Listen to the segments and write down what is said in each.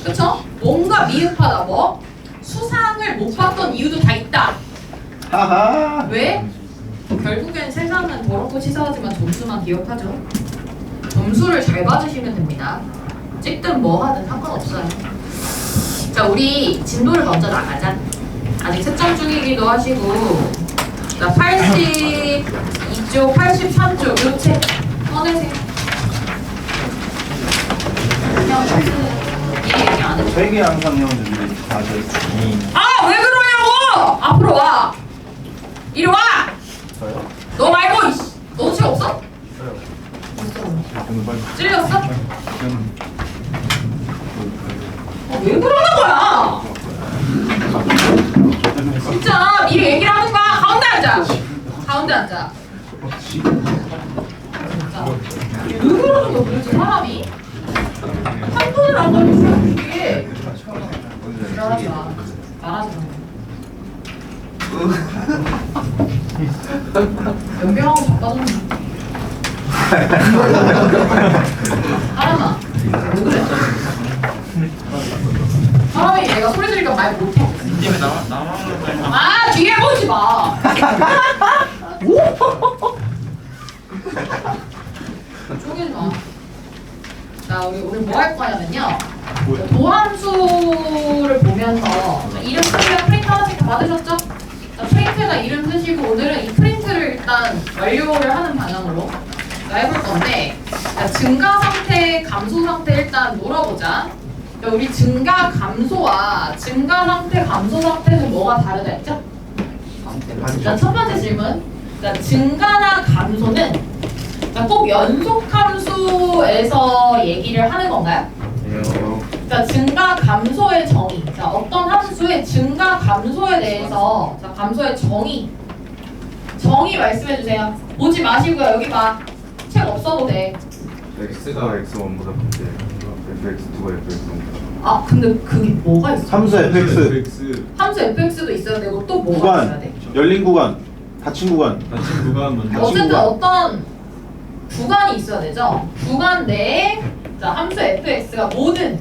그쵸? 뭔가 미흡하다 뭐? 수상을 못 받던 이유도 다 있다. 하하. 왜? 결국엔 세상은 더럽고 치사하지만 점수만 기억하죠. 점수를 잘 받으시면 됩니다. 찍든 뭐 하든 상관없어요. 자, 우리 진도를 먼저 나가자. 아직 채점 중이기도 하시고. 자, 82쪽, 83쪽 요 책 꺼내세요. 그냥 미리 얘기 안 해도 되게 항상 형들이 다들 아! 왜 그러냐고! 앞으로 와! 이리 와! 저요? 너 말고 이씨! 너도 책 없어? 저요. 없어. 빨리. 찔렸어? 왜 그러는 거야? 진짜 미리 얘기를 하는 거야. 가운데 앉아. 가운데 앉아. 진짜. 왜 그러는 거야 도대체 사람이? 한 번을 안 걸리면 이게 말하지 마. 말하지 마. 연병하고 바빠졌네. 사람아 왜 그래? 사람이 내가 소리 지르니까 말 못해. 팀에 나만 아 뒤에 보지 마. 쪼개지 마. 자 우리 오늘 뭐 할 거냐면요. 도함수를 보면서 이름 쓰기랑 프린트 하나씩 다 받으셨죠? 자, 프린트에다 이름 쓰시고 오늘은 이 프린트를 일단 완료를 하는 방향으로 해볼 건데 자, 증가 상태, 감소 상태 일단 물어보자. 자, 우리 증가 감소와 증가 상태, 감소 상태는 뭐가 다르다 했죠? 자, 첫 번째 질문. 자, 증가나 감소는 자, 꼭 연속 함수에서 얘기를 하는 건가요? 자, 증가 감소의 정의. 자, 어떤 함수의 증가 감소에 대해서 자, 감소의 정의 말씀해 주세요. 보지 마시고요. 여기 봐. 책 없어도 돼. x가 x1보다 큰데 fx2가 fx1보다 아, 근데 그게 뭐가 있어? 함수 fx 함수 fx도 있어야 되고 또 뭐가 있어야 구간 돼? 열린 구간 닫힌 구간 같이 구간 먼저 어쨌든 구간. 어떤 구간이 있어야 되죠. 구간 내에 자, 함수 fx가 모든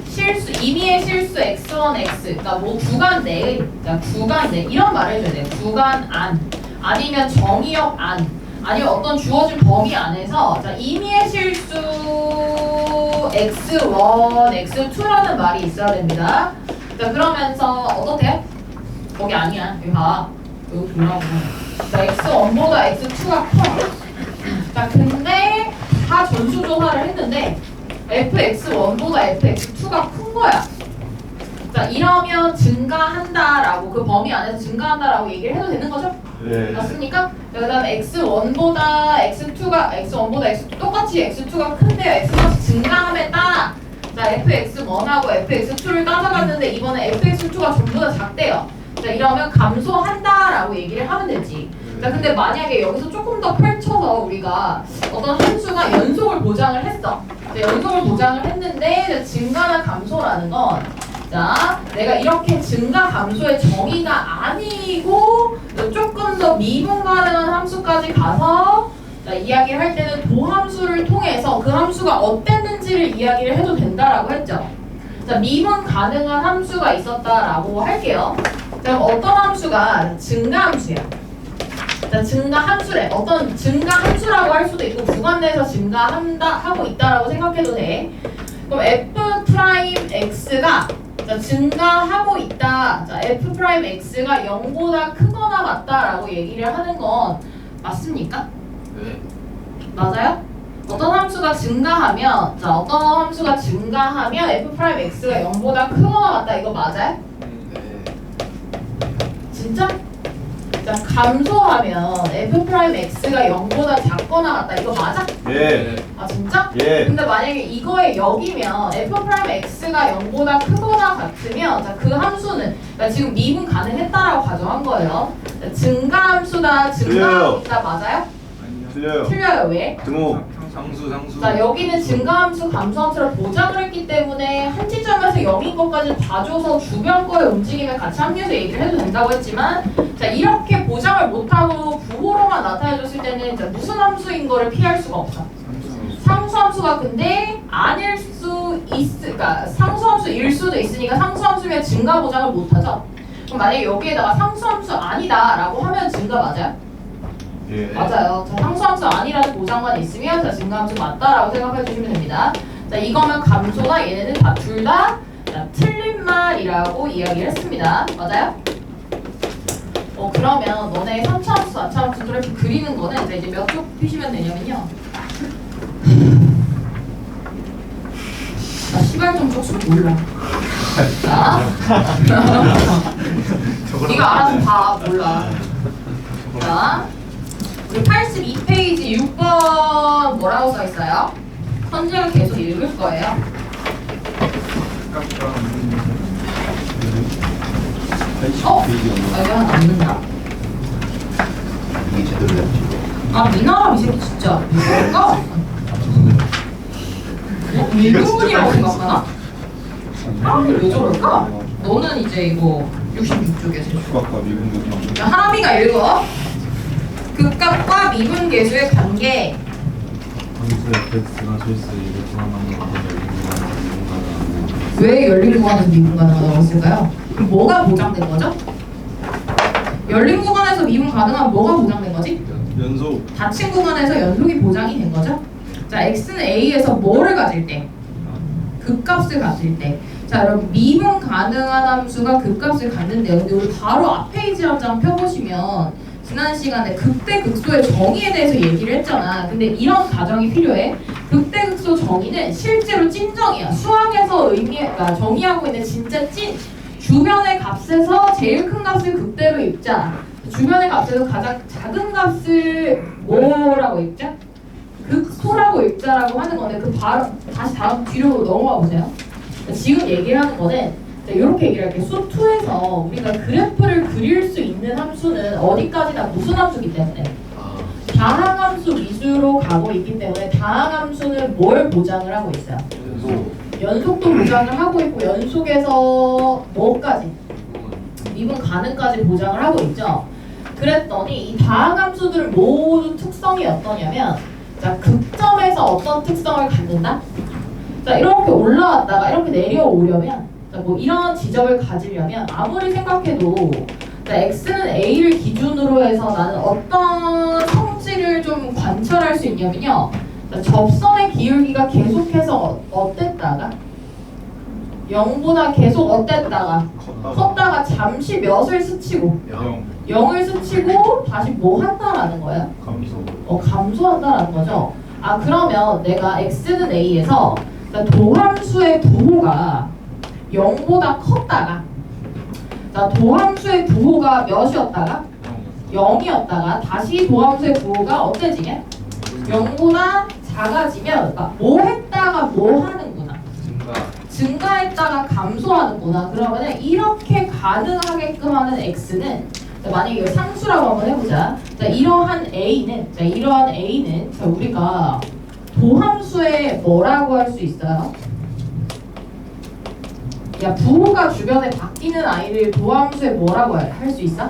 실수 임의의 실수 x1, x 그러니까 뭐 구간 내에 구간 내 이런 말을 해줘야 돼요. 구간 안 아니면 정의역 안 아니면 어떤 주어진 범위 안에서 자, 임의의 실수 x1, x2라는 말이 있어야 됩니다. 자, 그러면서 어떻대요? 거기 아니야. 여기 봐. 여기 보라고. 자, x1보다 x2가 커. 자, 근데 다 전수조사를 했는데 fx1보다 fx2가 큰 거야. 자, 이러면 증가한다라고 그 범위 안에서 증가한다라고 얘기를 해도 되는 거죠? 네. 맞습니까? 자, 그다음에 x1보다 x2 똑같이 x2가 큰데요. x값이 증가함에 따라 자, fx1하고 fx2를 따져봤는데 이번에 fx2가 전부 다 작대요. 자, 이러면 감소한다라고 얘기를 하면 되지. 자, 근데 만약에 여기서 조금 더 펼쳐서 우리가 어떤 함수가 연속을 보장을 했어. 자, 연속을 보장을 했는데 자, 증가나 감소라는 건 자, 내가 이렇게 증가 감소의 정의가 아니고 조금 더 미분 가능한 함수까지 가서 자, 이야기를 할 때는 도함수를 통해서 그 함수가 어땠는지를 이야기를 해도 된다라고 했죠. 자, 미분 가능한 함수가 있었다라고 할게요. 자, 그럼 어떤 함수가 증가 함수야? 자, 증가 함수래. 어떤 증가 함수라고 할 수도 있고 구간 내에서 증가한다 하고 있다라고 생각해도 돼. 그럼 f'x가 자, 증가하고 있다. 자, f'x가 0보다 크거나 같다라고 얘기를 하는 건 맞습니까? 네. 맞아요? 어떤 함수가 증가하면 자, 어떤 함수가 증가하면 f'x가 0보다 크거나 같다. 이거 맞아요? 네. 진짜? 자, 감소하면 f'x가 0보다 작거나 같다. 이거 맞아? 예. 아, 진짜? 예. 근데 만약에 이거에 여기면 f'x가 0보다 크거나 같으면 자, 그 함수는 나 지금 미분 가능했다라고 가정한 거예요. 자, 증가함수다, 증가함수다 맞아요? 틀려요. 틀려요. 왜? 등호. 상수 자, 여기는 증가함수, 감소함수를 보장을 했기 때문에 한 지점에서 0인 것까지 봐줘서 주변 거의 움직임에 같이 합류해서 얘기를 해도 된다고 했지만 자, 이렇게 보장을 못하고 부호로만 나타내줬을 때는 자, 무슨 함수인 거를 피할 수가 없어. 상수함수가 근데 아닐 있으니까 상수함수면 증가 보장을 못하죠. 그럼 만약에 여기에다가 상수함수 아니다라고 하면 증가 맞아요? 예. 맞아요. 자, 상수함수 아니라는 보장만 있으면 자, 증가함수 맞다라고 생각해 주시면 됩니다. 자, 이거면 감소나 얘네는 다 둘 다 틀린 말이라고 이야기를 했습니다. 맞아요? 그러면 너네 3차함수, 4차함수 그래프 그리는 거는 이제 몇 쪽 피시면 되냐면요. 나 시발 좀 쪽수 몰라. 자, 네가 알아서 봐. 몰라. 자, 우리 82페이지 6번 뭐라고 써 있어요? 선재가 계속 읽을 거예요. 이거 남는다. 이게 제대로 됐지. 아, 미나람 이 새끼 진짜 누굴까? 일본이라고 생각하나? 사람이 왜 저럴까? 너는 이제 이거 66쪽에서 수학과 미분 계수. 자, 하람이가 읽어. 극값과 미분계수의 관계. 함수 fx가 실수이고 중앙관계 왜 열린 구간에서 미분 가능하다고 했을까요? 그럼 뭐가 보장된 거죠? 열린 구간에서 미분 가능하면 뭐가 보장된 거지? 연속. 닫힌 구간에서 연속이 보장이 된 거죠? 자, x는 a에서 뭐를 가질 때? 극값을 가질 때. 자, 여러분 미분 가능한 함수가 극값을 갖는데요. 근데 우리 바로 앞 페이지 한 장 펴보시면 지난 시간에 극대극소의 정의에 대해서 얘기를 했잖아. 근데 이런 가정이 필요해. 극대극소 정의는 실제로 찐정이야. 수학에서 그러니까 정의하고 있는 진짜 찐 주변의 값에서 제일 큰 값을 극대로 읽자. 주변의 값에서 가장 작은 값을 뭐라고 읽자? 극소라고 읽자라고 하는 건데 그 바로 다시 다음 뒤로 넘어가 보세요. 지금 얘기를 하는 거는 이렇게 얘기를 할게요. 수 2에서 우리가 그래프를 그릴 수 있는 함수는 어디까지나 무슨 함수이기 때문에 다항함수 위주로 가고 있기 때문에 다항함수는 뭘 보장을 하고 있어요? 연속도 보장을 하고 있고 연속에서 뭐까지? 미분 가능까지 보장을 하고 있죠. 그랬더니 이 다항함수들은 모두 특성이 어떠냐면 자, 극점에서 어떤 특성을 갖는다? 자, 이렇게 올라왔다가 이렇게 내려오려면 자, 뭐 이런 지점을 가지려면 아무리 생각해도 자, x는 a를 기준으로 해서 나는 어떤 성질을 좀 관찰할 수 있냐면요. 자, 접선의 기울기가 계속해서 어땠다가 0보다 계속 어땠다가 컸다가 잠시 몇을 스치고 0을 스치고 다시 뭐 한다라는 거예요? 감소한다라는 거죠. 아, 그러면 내가 x는 a에서 도함수의 부호가 0보다 컸다가 자, 도함수의 부호가 몇이었다가 0이었다가 다시 도함수의 부호가 어때지냐? 0보다 작아지면 뭐 했다가 뭐 하는구나. 증가했다가 감소하는구나. 그러면 이렇게 가능하게끔 하는 x는 자, 만약에 이걸 상수라고 한번 해보자. 자, 이러한 a는 자, 우리가 도함수의 뭐라고 할 수 있어요? 야, 부호가 주변에 바뀌는 아이를 도함수의 뭐라고 할 수 있어?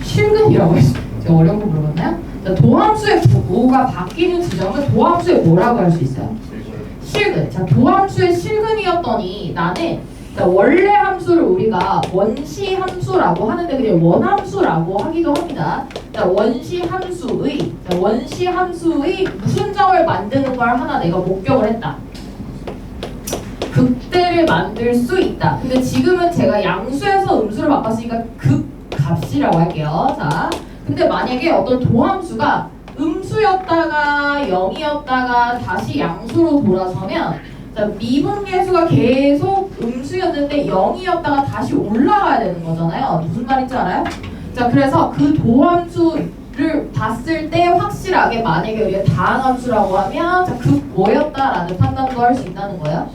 실근이라고 했어. 제가 어려운 거 물어봤나요? 자, 도함수의 부호가 바뀌는 지점은 도함수의 뭐라고 할 수 있어요? 실근. 자, 도함수의 실근이었더니 나는 자, 원래 함수를 우리가 원시 함수라고 하는데 그냥 원함수라고 하기도 합니다. 자, 원시 함수의 무슨 점을 만드는 걸 하나 내가 목격을 했다. 극대를 만들 수 있다. 근데 지금은 제가 양수에서 음수를 바꿨으니까 극값이라고 할게요. 자, 근데 만약에 어떤 도함수가 음수였다가 0이었다가 다시 양수로 돌아서면 자, 미분계수가 계속 음수였는데 0이었다가 다시 올라가야 되는 거잖아요. 무슨 말인지 알아요? 자, 그래서 그 도함수를 봤을 때 확실하게 만약에 우리가 다항함수라고 하면 자, 뭐였다라는 판단도 할 수 있다는 거예요.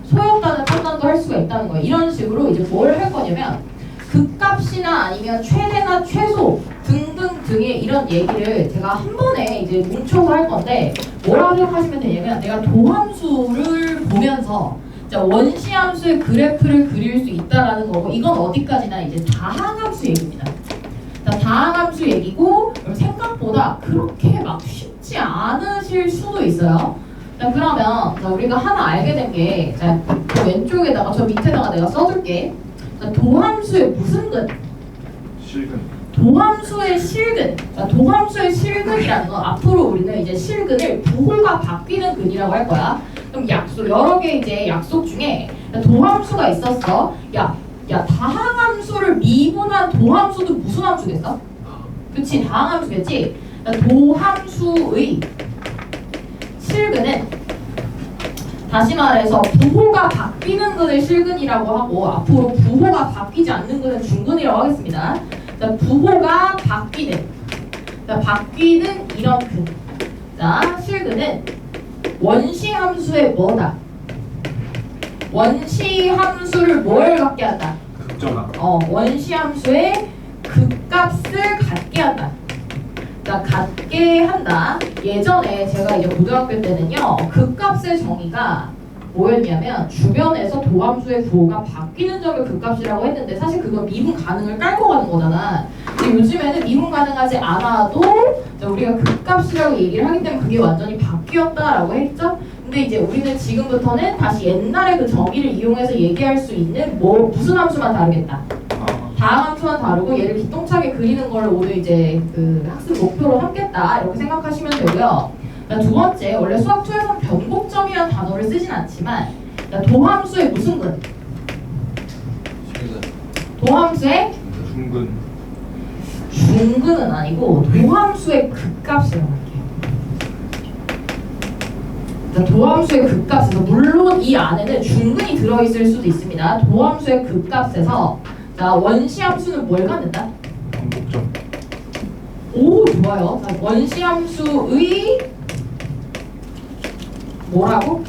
소였다는 판단도 할 수가 있다는 거예요. 이런 식으로 이제 뭘 할 거냐면 극값이나 아니면 최대나 최소 등등등의 이런 얘기를 제가 한 번에 이제 뭉쳐서 할 건데 뭐라고 생각하시면 되냐면 내가 도함수를 보면서 원시함수의 그래프를 그릴 수 있다라는 거고 이건 어디까지나 이제 다항함수 얘기입니다. 다항함수 얘기고 생각보다 그렇게 막 쉽지 않으실 수도 있어요. 자, 그러면 자, 우리가 하나 알게 된 게, 자, 그 왼쪽에다가 저 밑에다가 내가 써줄게. 자, 도함수의 무슨 근? 실근. 도함수의 실근. 자, 도함수의 실근이라는 건 앞으로 우리는 이제 실근을 부호가 바뀌는 근이라고 할 거야. 그럼 약속 여러 개 이제 약속 중에 도함수가 있었어. 야, 다항함수를 미분한 도함수도 무슨 함수겠어? 그치, 다항함수겠지. 도함수의 실근은 다시 말해서 부호가 바뀌는 근을 실근이라고 하고 앞으로 부호가 바뀌지 않는 근은 중근이라고 하겠습니다. 자, 부호가 바뀌는, 자, 바뀌는 이런 근. 자, 실근은 원시함수의 뭐다? 원시함수를 뭘 갖게 한다? 극점화. 원시함수의 극값을 갖게 한다. 자, 갖게 한다. 예전에 제가 이제 고등학교 때는요, 극값의 정의가 뭐였냐면 주변에서 도함수의 부호가 바뀌는 점을 극값이라고 했는데 사실 그건 미분 가능을 깔고 가는 거잖아. 근데 요즘에는 미분 가능하지 않아도 우리가 극값이라고 얘기를 하기 때문에 그게 완전히 바뀌었다라고 했죠. 근데 이제 우리는 지금부터는 다시 옛날의 그 정의를 이용해서 얘기할 수 있는 무슨 함수만 다르겠다. 다항함수만 다르고 얘를 기똥차게 그리는 걸 오늘 이제 그 학습 목표로 삼겠다 이렇게 생각하시면 되고요. 두 번째, 원래 수학 2에서는 변곡점이라는 단어를 쓰진 않지만 도함수의 무슨 근? 도함수의 중근. 중근은 아니고 도함수의 극값이라고 할게요. 도함수의 극값에서 물론 이 안에는 중근이 들어있을 수도 있습니다. 도함수의 극값에서 자, 원시함수는 뭘 갖는다? 변곡점. 오, 좋아요. 자, 원시함수의 뭐라고?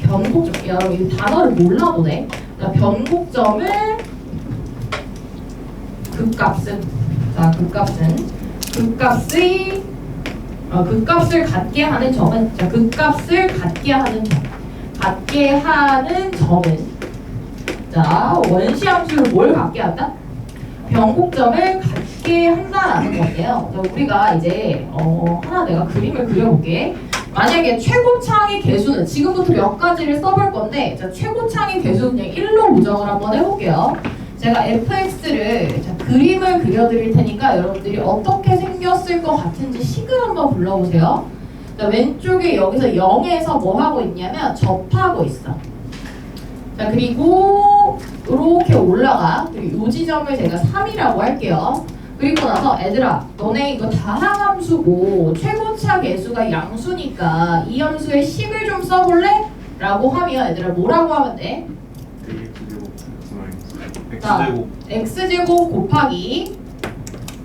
변곡점. 야, 여러분 이 단어를 몰라보네. 자, 변곡점을 극값은, 자, 극값을 갖게 하는 점은, 자, 극값을 갖게 하는 점은 자, 원시함수를 뭘 갖게 한다? 변곡점을 갖게 한다라는 건데요. 자, 우리가 이제 하나 내가 그림을 그려볼게. 만약에 최고창의 개수는 지금부터 몇 가지를 써볼 건데, 자, 최고창의 개수는 그냥 1로 고정을 한번 해볼게요. 제가 fx를 자, 그림을 그려드릴 테니까 여러분들이 어떻게 생겼을 것 같은지 식을 한번 불러보세요. 자, 왼쪽에 여기서 0에서 뭐 하고 있냐면 접하고 있어. 자, 그리고 이렇게 올라가. 그리고 이 지점을 제가 3이라고 할게요. 그리고 나서 애들아, 너네 이거 다항함수고 최고차 개수가 양수니까 이 함수의 식을 좀 써볼래? 라고 하면 애들아 뭐라고 하면 돼? x제곱. x제곱 곱하기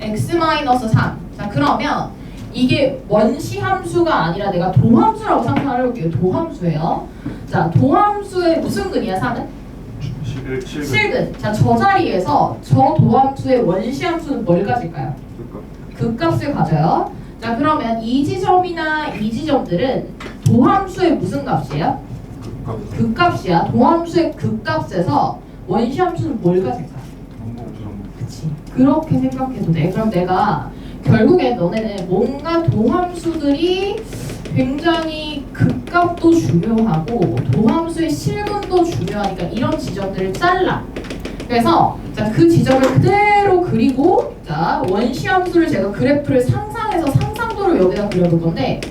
x-3. 자, 그러면 이게 원시함수가 아니라 내가 도함수라고 상상을 해볼게요. 도함수예요. 자, 도함수의 무슨 근이야, 3은? 실근. 자, 저 자리에서 저 도함수의 원시함수는 뭘 가질까요? 극값을 가져요. 자, 그러면 이 지점이나 이 지점들은 도함수의 무슨 값이에요? 극값이야. 도함수의 극값에서 원시함수는 뭘 가질까? 그치. 그렇게 생각해도 돼. 그럼 내가 결국엔 너네는 뭔가 도함수들이 굉장히 극값도 중요하고 도함수의 실근도 중요하니까 이런 지점들을 잘라. 그래서 자, 그 지점을 그대로 그리고 자, 원시함수를 제가 그래프를 상상해서 상상도를 여기다 그려볼 건데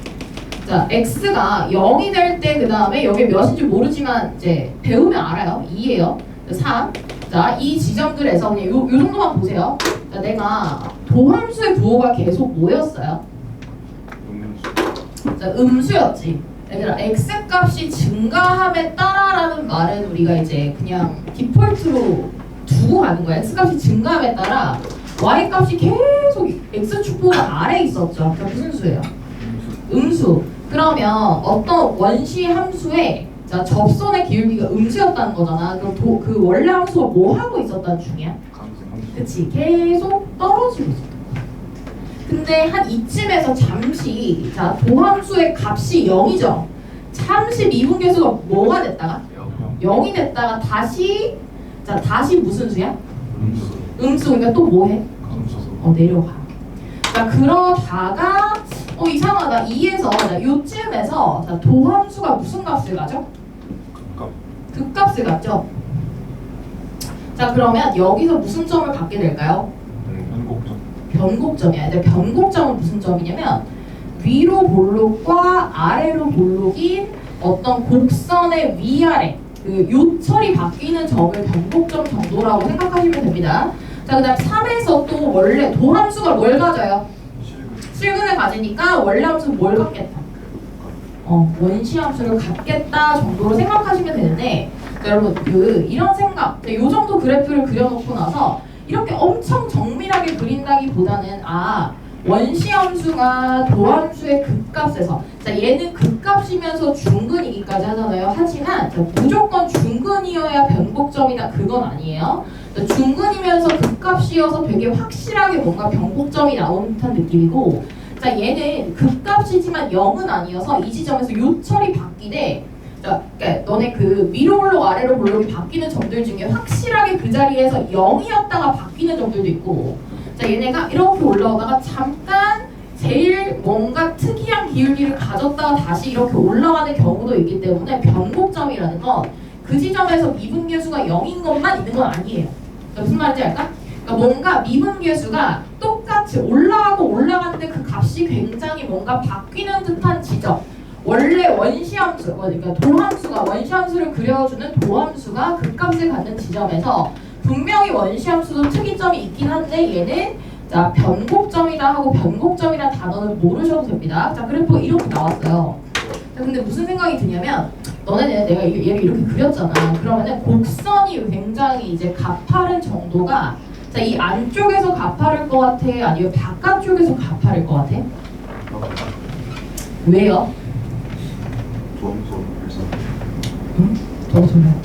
자, x가 0이 될 때 그 다음에 여기 몇인지 모르지만 이제 배우면 알아요. 2예요. 3. 자, 이 지점들에서 그냥 요 정도만 보세요. 자, 내가 도함수의 부호가 계속 뭐였어요? 자, 음수였지. 얘들아, x값이 증가함에 따라라는 말은 우리가 이제 그냥 디폴트로 두고 가는 거야. x값이 증가함에 따라 y값이 계속 x축보가 아래에 있었죠. 그럼 무슨 수예요? 음수. 그러면 어떤 원시 함수의 자, 접선의 기울기가 음수였다는 거잖아. 그럼 그 원래 함수가 뭐 하고 있었다는 중이야? 그치, 계속 떨어지고 있었던 거야. 근데 한 이쯤에서 잠시 자, 도함수의 값이 0이죠. 잠시 미분계수가 뭐가 됐다가? 0이 됐다가 다시 자, 다시 무슨 수야? 음수. 그러니까 또 뭐 해? 내려가. 자, 그러다가 이상하다. 2에서 요쯤에서 자, 도함수가 무슨 값을 가죠? 값. 극값을 갖죠. 자 그러면 여기서 무슨 점을 갖게 될까요? 변곡점. 변곡점이야. 근데 변곡점은 무슨 점이냐면 위로 볼록과 아래로 볼록인 어떤 곡선의 위아래 그 요철이 바뀌는 점을 변곡점 정도라고 생각하시면 됩니다. 자 그다음 3에서 또 원래 도함수가 뭘 가져요? 실근을 가지니까 원래 함수는 뭘 갖겠다? 원시함수를 갖겠다 정도로 생각하시면 되는데 자, 여러분 이런 생각 요 정도 그래프를 그려놓고 나서 이렇게 엄청 정밀하게 그린다기보다는 원시함수가 도함수의 극값에서 자 얘는 극값이면서 중근이기까지 하잖아요. 하지만 자, 무조건 중근이어야 변곡점이다 그건 아니에요. 자, 중근이면서 극값이어서 되게 확실하게 뭔가 변곡점이 나오는 듯한 느낌이고 자 얘는 극값이지만 0은 아니어서 이 지점에서 요철이 바뀌되 자, 그러니까 너네 그 위로 볼록 아래로 볼록이 바뀌는 점들 중에 확실하게 그 자리에서 0이었다가 바뀌는 점들도 있고 자 얘네가 이렇게 올라오다가 잠깐 제일 뭔가 특이한 기울기를 가졌다가 다시 이렇게 올라가는 경우도 있기 때문에 변곡점이라는 건 그 지점에서 미분계수가 0인 것만 있는 건 아니에요. 무슨 말인지 알까? 그러니까 뭔가 미분계수가 똑같이 올라가고 올라가는데 그 값이 굉장히 뭔가 바뀌는 듯한 지점 원래 원시함수, 그러니까 도함수가 원시함수를 그려주는 도함수가 극값을 갖는 지점에서 분명히 원시함수도 특이점이 있긴 한데 얘는 자 변곡점이다 하고 변곡점이라는 단어는 모르셔도 됩니다. 자 그래프 이렇게 나왔어요. 자 근데 무슨 생각이 드냐면 너네는 내가 얘를 이렇게 그렸잖아. 그러면은 곡선이 굉장히 이제 가파른 정도가 자 이 안쪽에서 가파를 것 같아? 아니면 바깥쪽에서 가파를 것 같아? 왜요?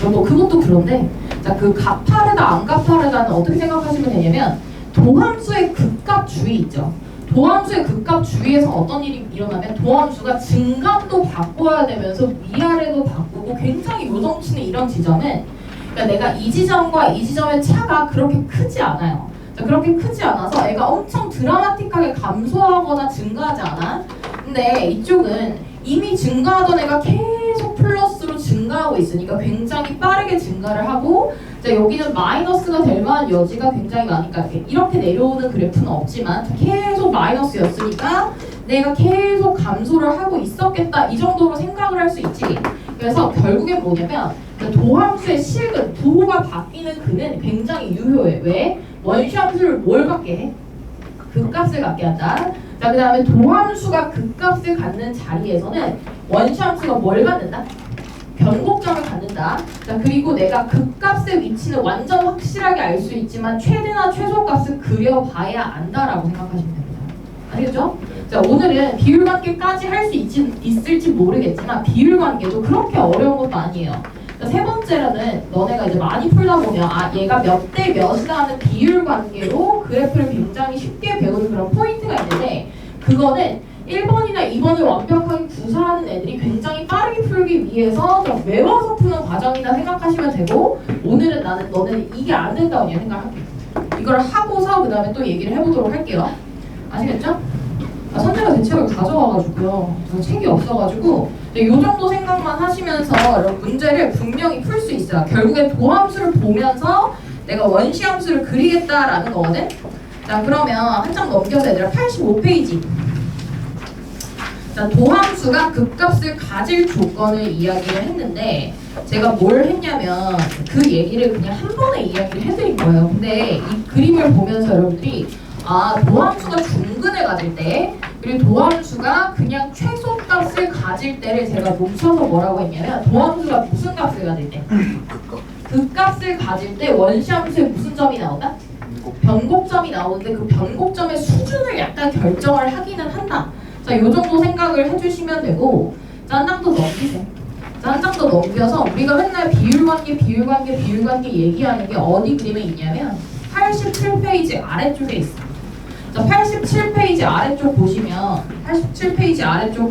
뭐 그것도 그런데 자 그 가파르다 안 가파르다는 어떻게 생각하시면 되냐면 도함수의 극값 주위 있죠. 도함수의 극값 주위에서 어떤 일이 일어나면 도함수가 증감도 바꿔야 되면서 위아래도 바꾸고 굉장히 요동치는 이런 지점은 그러니까 내가 이 지점과 이 지점의 차가 그렇게 크지 않아요. 자, 그렇게 크지 않아서 애가 엄청 드라마틱하게 감소하거나 증가하지 않아. 근데 이쪽은 이미 증가하던 애가 계속 플러스로 증가하고 있으니까 굉장히 빠르게 증가를 하고 자 여기는 마이너스가 될 만한 여지가 굉장히 많으니까 이렇게 내려오는 그래프는 없지만 계속 마이너스였으니까 내가 계속 감소를 하고 있었겠다 이 정도로 생각을 할 수 있지. 그래서 결국엔 뭐냐면 도함수의 실근, 부호가 바뀌는 그는 굉장히 유효해. 왜? 원시함수를 뭘 갖게 해? 극값을 갖게 한다. 자, 그 다음에 도함수가 극값을 갖는 자리에서는 원시함수가 뭘 갖는다? 변곡점을 갖는다. 자, 그리고 내가 극값의 위치는 완전 확실하게 알 수 있지만 최대나 최소값을 그려봐야 안다라고 생각하시면 됩니다. 알겠죠? 자, 오늘은 비율관계까지 할 수 있을지 모르겠지만 비율관계도 그렇게 어려운 것도 아니에요. 자, 세 번째로는 너네가 이제 많이 풀다 보면 얘가 몇 대 몇이다 하는 비율관계로 그래프를 굉장히 쉽게 배우는 그런 포인트가 있는데 그거는 1번이나 2번을 완벽하게 구사하는 애들이 굉장히 빠르게 풀기 위해서 좀 외워서 푸는 과정이다 생각하시면 되고 오늘은 너는 이게 안 된다고 그냥 생각할게요. 이걸 하고서 그 다음에 또 얘기를 해보도록 할게요. 아시겠죠? 선재가 대책을 가져와가지고요. 제가 책이 없어가지고 이 정도 생각만 하시면서 여러분 문제를 분명히 풀 수 있어요. 결국엔 도함수를 보면서 내가 원시함수를 그리겠다라는 거거든. 자 그러면 한 장 넘겨서 얘들아 85페이지. 자 도함수가 극값을 가질 조건을 이야기를 했는데 제가 뭘 했냐면 그 얘기를 그냥 한 번에 이야기를 해드린 거예요. 근데 이 그림을 보면서 여러분들이 도함수가 중근을 가질 때 그리고 도함수가 그냥 최소값을 가질 때를 제가 놓쳐서 뭐라고 했냐면 도함수가 무슨 값을 가질 때? 극값을 가질 때 원시함수에 무슨 점이 나온다? 변곡점이 나오는데 그 변곡점의 수준을 약간 결정을 하기는 한다. 자, 요 정도 생각을 해주시면 되고 자, 한 장 더 넘기세요. 자, 한 장 더 넘겨서 우리가 맨날 비율관계 얘기하는 게 어디 그림에 있냐면 87페이지 아래쪽에 있어. 자, 87페이지 아래쪽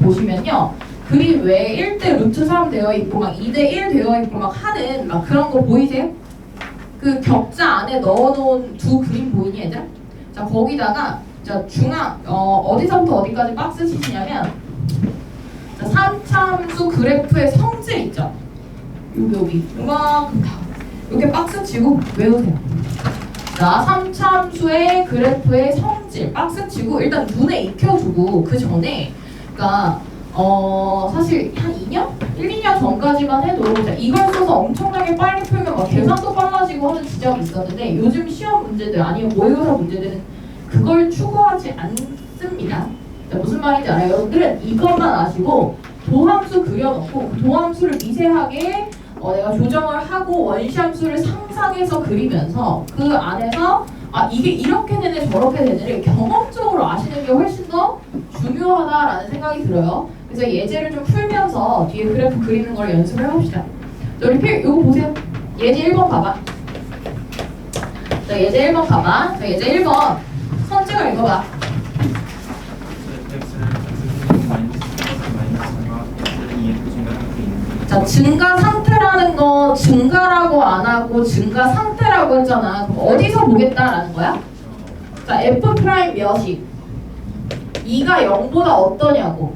보시면요. 그림 외에 1대 루트 3 되어 있고 막 2대 1 되어 있고 막 하는 막 그런 거 보이세요? 그 격자 안에 넣어놓은 두 그림 보이니 얘들아? 자, 거기다가 자, 중앙 어디서부터 어디까지 박스 치시냐면 자, 3차함수 그래프의 성질 있죠. 여기 이만큼 다 이렇게 박스 치고 외우세요. 자, 3차함수의 그래프의 성질 박스 치고 일단 눈에 익혀두고 그 전에 그러니까 사실 한 2년? 1, 2년 전까지만 해도 이걸 써서 엄청나게 빨리 풀면 막 계산도 빨라지고 하는 지적이 있었는데 요즘 시험 문제들 아니면 모의고사 문제들은 그걸 추구하지 않습니다. 자, 무슨 말인지 알아요? 여러분들은 이것만 아시고 도함수 그려놓고 그 도함수를 미세하게 내가 조정을 하고 원시함수를 상상해서 그리면서 그 안에서 아 이게 이렇게 되네 저렇게 되네를 경험적으로 아시는 게 훨씬 더 중요하다라는 생각이 들어요. 그래서 예제를 좀 풀면서 뒤에 그래프 그리는 걸 연습을 해봅시다. 자, 우리 이거 보세요. 예제 1번 봐봐. 자, 예제 1번 봐봐. 자, 예제 1번 선택을 읽어봐. 자, 증가 상태라는 거 증가라고 안 하고 증가 상태라고 했잖아. 그럼 어디서 보겠다라는 거야? 자, f 프라임 몇이 2가 0보다 어떠냐고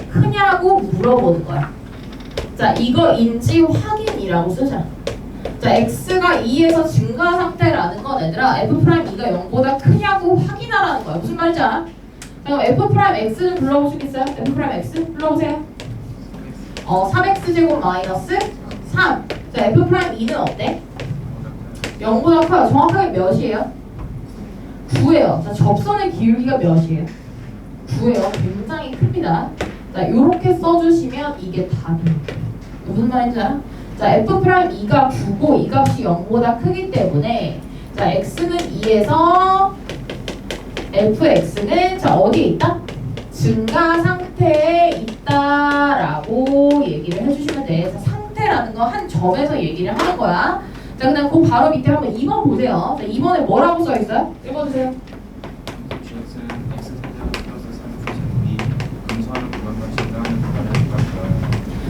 크냐고 물어보는 거야. 자, 이거인지 확인이라고 쓰자. 자, x가 2에서 증가 상태라는 건 얘들아 f 프라임 2가 0보다 크냐고 확인하라는 거야. 무슨 말인지 알아? 자, 그럼 f 프라임 x는 불러보시겠어요? f 프라임 x 불러보세요. 3x제곱 마이너스 3. 자, f 프라임 2는 어때? 0보다 커요. 정확하게 몇이에요? 9예요. 자, 접선의 기울기가 몇이에요? 9예요. 굉장히 큽니다. 자, 요렇게 써주시면 이게 답이에요. 무슨 말인지 알아? 자, f 프라임 2가 9고 이 값이 0보다 크기 때문에 자, x는 2에서 fx는 자, 어디에 있다? 증가 상태에 있다라고 얘기를 해주시면 돼. 자, 상태라는 거 한 점에서 얘기를 하는 거야. 자, 그다음 그 바로 밑에 한번 2번 보세요. 자, 2번에 뭐라고 써 있어요? 읽어주세요.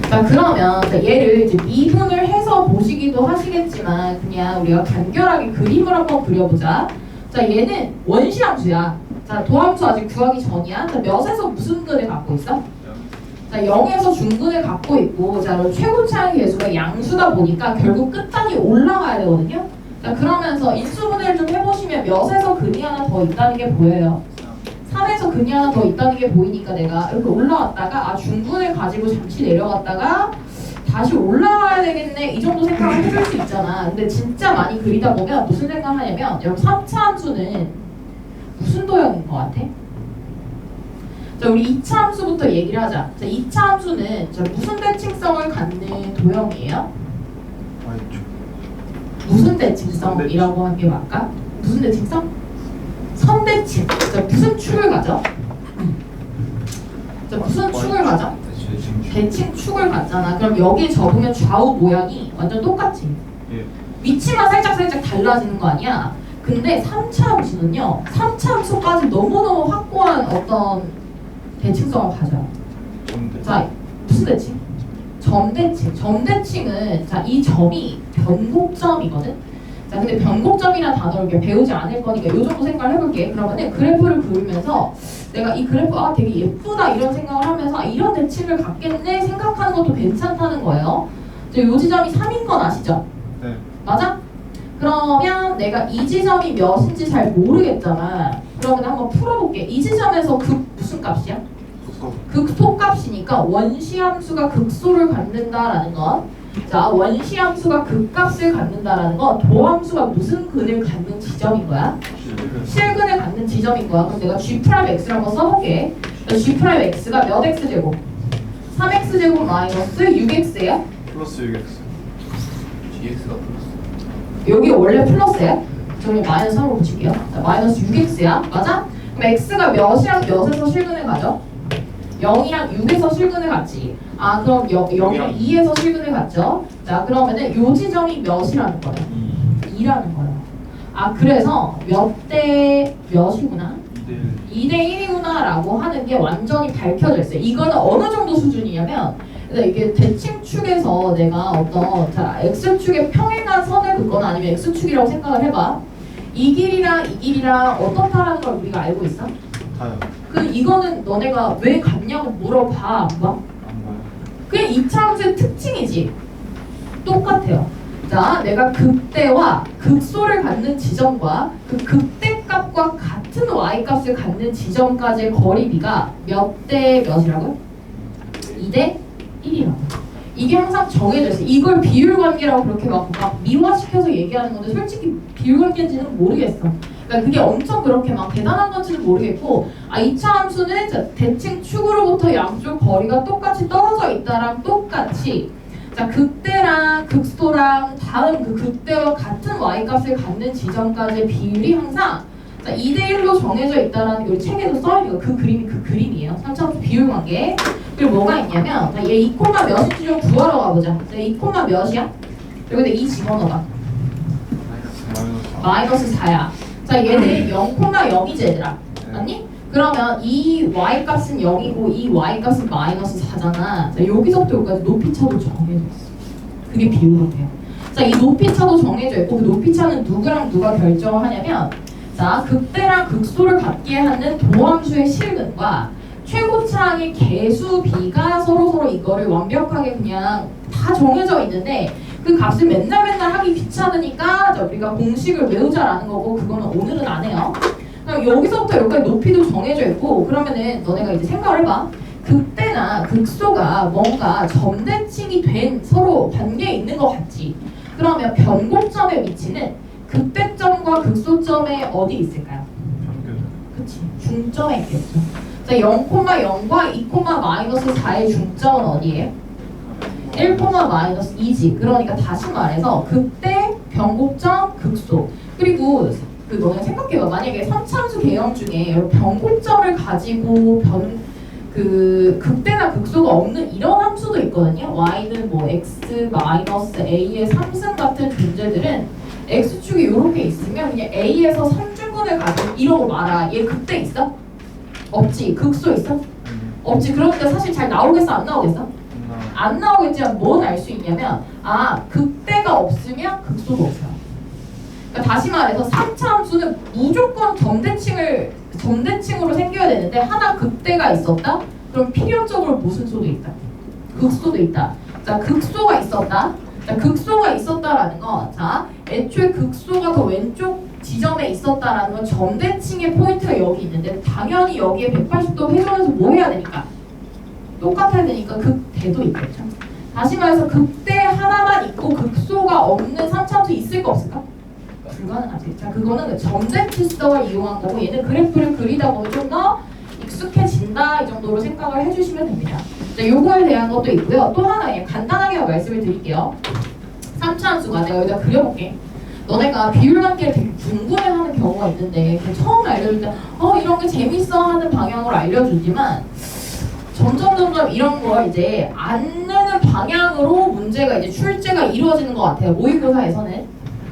자, 그러면 자, 얘를 이제 미분을 해서 보시기도 하시겠지만 그냥 우리가 간결하게 그림을 한번 그려보자. 자, 얘는 원시함수야. 자, 도함수 아직 구하기 전이야. 자, 몇에서 무슨 근을 갖고 있어? 자, 0에서 중근을 갖고 있고 자, 최고 차이 계수가 양수다 보니까 결국 끝단이 올라가야 되거든요. 자, 그러면서 인수분해를 좀 해보시면 몇에서 근이 하나 더 있다는 게 보여요. 3에서 근이 하나 더 있다는 게 보이니까 내가 이렇게 올라왔다가 아 중근을 가지고 잠시 내려갔다가 다시 올라가야 되겠네 이 정도 생각을 해줄 수 있잖아. 근데 진짜 많이 그리다 보면 무슨 생각을 하냐면 여러분 3차 함수는 무슨 도형인 것 같아? 자, 우리 2차 함수부터 얘기를 하자. 자, 2차 함수는 자, 무슨 대칭성을 갖는 도형이에요? 무슨 대칭성이라고 하는 게 맞까? 무슨 대칭성? 선대칭. 자, 무슨 축을 가져? 자, 무슨 축을 가져? 대칭 축을 갖잖아. 그럼 여기에 적으면 좌우 모양이 완전 똑같지? 예. 위치만 살짝 달라지는 거 아니야? 근데 3차 함수는요. 3차 함수까지 너무너무 확고한 어떤 대칭성을 가져요. 자, 무슨 대칭? 점대칭. 점대칭은 자, 이 점이 변곡점이거든. 자, 근데 변곡점이라는 단어를 이렇게 배우지 않을 거니까 이 정도 생각을 해볼게. 그러면은 그래프를 그리면서 내가 이 그래프 아 되게 예쁘다 이런 생각을 하면서 아, 이런 대칭을 갖겠네 생각하는 것도 괜찮다는 거예요. 이제 요 지점이 3인 건 아시죠? 네. 맞아? 그러면 내가 이 지점이 몇인지 잘 모르겠잖아. 그러면 한번 풀어볼게. 이 지점에서 극 무슨 값이야? 극소값이니까 원시함수가 극소를 갖는다라는 건 자, 원시함수가 극값을 갖는다라는 건 도함수가 무슨 근을 갖는 지점인 거야? 실근을 갖는 지점인 거야. 그럼 내가 G'X를 한번 써볼게. G'X가 몇 X제곱? 3X제곱 마이너스 6X예요? 플러스 6x. GX가 플러스. 여기 원래 플러스야? 저기 마이너스 3으로 붙일게요. 자, 마이너스 6X야. 맞아? 그럼 X가 몇이랑 몇에서 실근을 가죠? 0이랑 6에서 실근을 갖지. 아, 그럼 0이랑 2에서 실근을 갖죠? 자, 그러면은 요 지점이 몇이라는 거야? 2라는 거야. 아, 그래서 몇 대 몇이구나? 2대 1이구나 라고 하는 게 완전히 밝혀져 있어요. 이거는 어느 정도 수준이냐면 이게 대칭축에서 내가 어떤 자 X축의 평행한 선을 긋거나 아니면 X축이라고 생각을 해봐. 이 길이랑 어떻다라는 걸 우리가 알고 있어? 다요. 그 이거는 너네가 왜 갔냐고 물어봐 안 봐? 안 봐요. 그냥 이차함수의 특징이지. 똑같아요. 자, 내가 극대와 극소를 갖는 지점과 그 극대값과 같은 y값을 갖는 지점까지의 거리비가 몇 대 몇이라고요? 2대 1이라고. 이게 항상 정해져 있어요. 이걸 비율관계라고 그렇게 막 미화시켜서 얘기하는 건데 솔직히 비율관계인지는 모르겠어. 그러니까 그게 엄청 그렇게 막 대단한 건지는 모르겠고, 이차 함수는 자, 대칭 축으로부터 양쪽 거리가 똑같이 떨어져 있다랑 똑같이, 자, 극대랑 극소랑 다음 그 극대와 같은 y값을 갖는 지점까지의 비율이 항상 2대1로 정해져 있다라는 게 우리 책에도 써있는 그 그림이 그 그림이에요. 3차함수 비율관계. 그리고 뭐가 있냐면, 자, 얘 2콤마 몇인지 좀 구하러 가보자. 자, 2콤마 몇이야? 여기다 2 집어넣어봐. 마이너스 4야. 자, 얘는 0,0이지 얘들아. 맞니? 그러면 이 y값은 0이고 이 y값은 마이너스 4잖아. 자, 여기서부터 여기까지 높이차도 정해져 있어. 그게 비율관계야. 자, 이 높이차도 정해져 있고 그 높이차는 누구랑 누가 결정을 하냐면, 자, 극대랑 극소를 갖게 하는 도함수의 실근과 최고차항의 개수비가 서로 이거를 완벽하게 그냥 다 정해져 있는데, 그 값을 맨날 하기 귀찮으니까 자, 우리가 공식을 외우자라는 거고, 그거는 오늘은 안 해요. 그럼 여기서부터 여기까지 높이도 정해져 있고, 그러면은 너네가 이제 생각을 해봐. 극대나 극소가 뭔가 점대칭이 된 서로 관계에 있는 것 같지. 그러면 변곡점의 위치는 극대점과 극소점에 어디 있을까요? 그치, 중점에 있겠죠. 자, 0,0과 2,-4의 중점은 어디예요? 1,-2지. 그러니까 다시 말해서 극대, 변곡점, 극소. 그리고 그 너네 생각해봐. 만약에 3차함수 개형 중에 변곡점을 가지고 그 극대나 극소가 없는 이런 함수도 있거든요. y는 뭐 x 마이너스 a의 3승 같은 존재들은 x축이 이렇게 있으면 그냥 a에서 3중근을 가지고 이러고 말아. 얘 극대 있어? 없지. 극소 있어? 없지. 그러니까 사실 잘 나오겠어? 안 나오겠어? 안 나오겠지만 뭘 알 수 있냐면, 극대가 없으면 극소도 없어요. 그러니까 다시 말해서 3차 함수는 무조건 점대칭으로 생겨야 되는데, 하나 극대가 있었다? 그럼 필연적으로 무슨 소도 있다? 극소도 있다. 자, 극소가 있었다. 자, 극소가 있었다라는 거, 자, 애초에 극소가 더 왼쪽 지점에 있었다라는 건 점대칭의 포인트가 여기 있는데, 당연히 여기에 180도 회전해서 뭐 해야 되니까? 똑같아야 되니까 극대도 있겠죠. 다시 말해서 극대 하나만 있고 극소가 없는 3차함수 있을 거 없을까? 불가능하지. 자, 그거는 점대치성을 이용한 거고, 얘는 그래프를 그리다 보면 좀 더 익숙해진다 이 정도로 생각을 해주시면 됩니다. 자, 요거에 대한 것도 있고요. 또 하나 그냥 간단하게 말씀을 드릴게요. 3차함수가 내가 여기다 그려볼게. 너네가 비율관계를 되게 궁금해하는 경우가 있는데, 처음 알려줄 때 이런 게 재밌어 하는 방향으로 알려주지만, 점점 이런 걸 이제 안 내는 방향으로 문제가 이제 출제가 이루어지는 것 같아요. 모의고사에서는.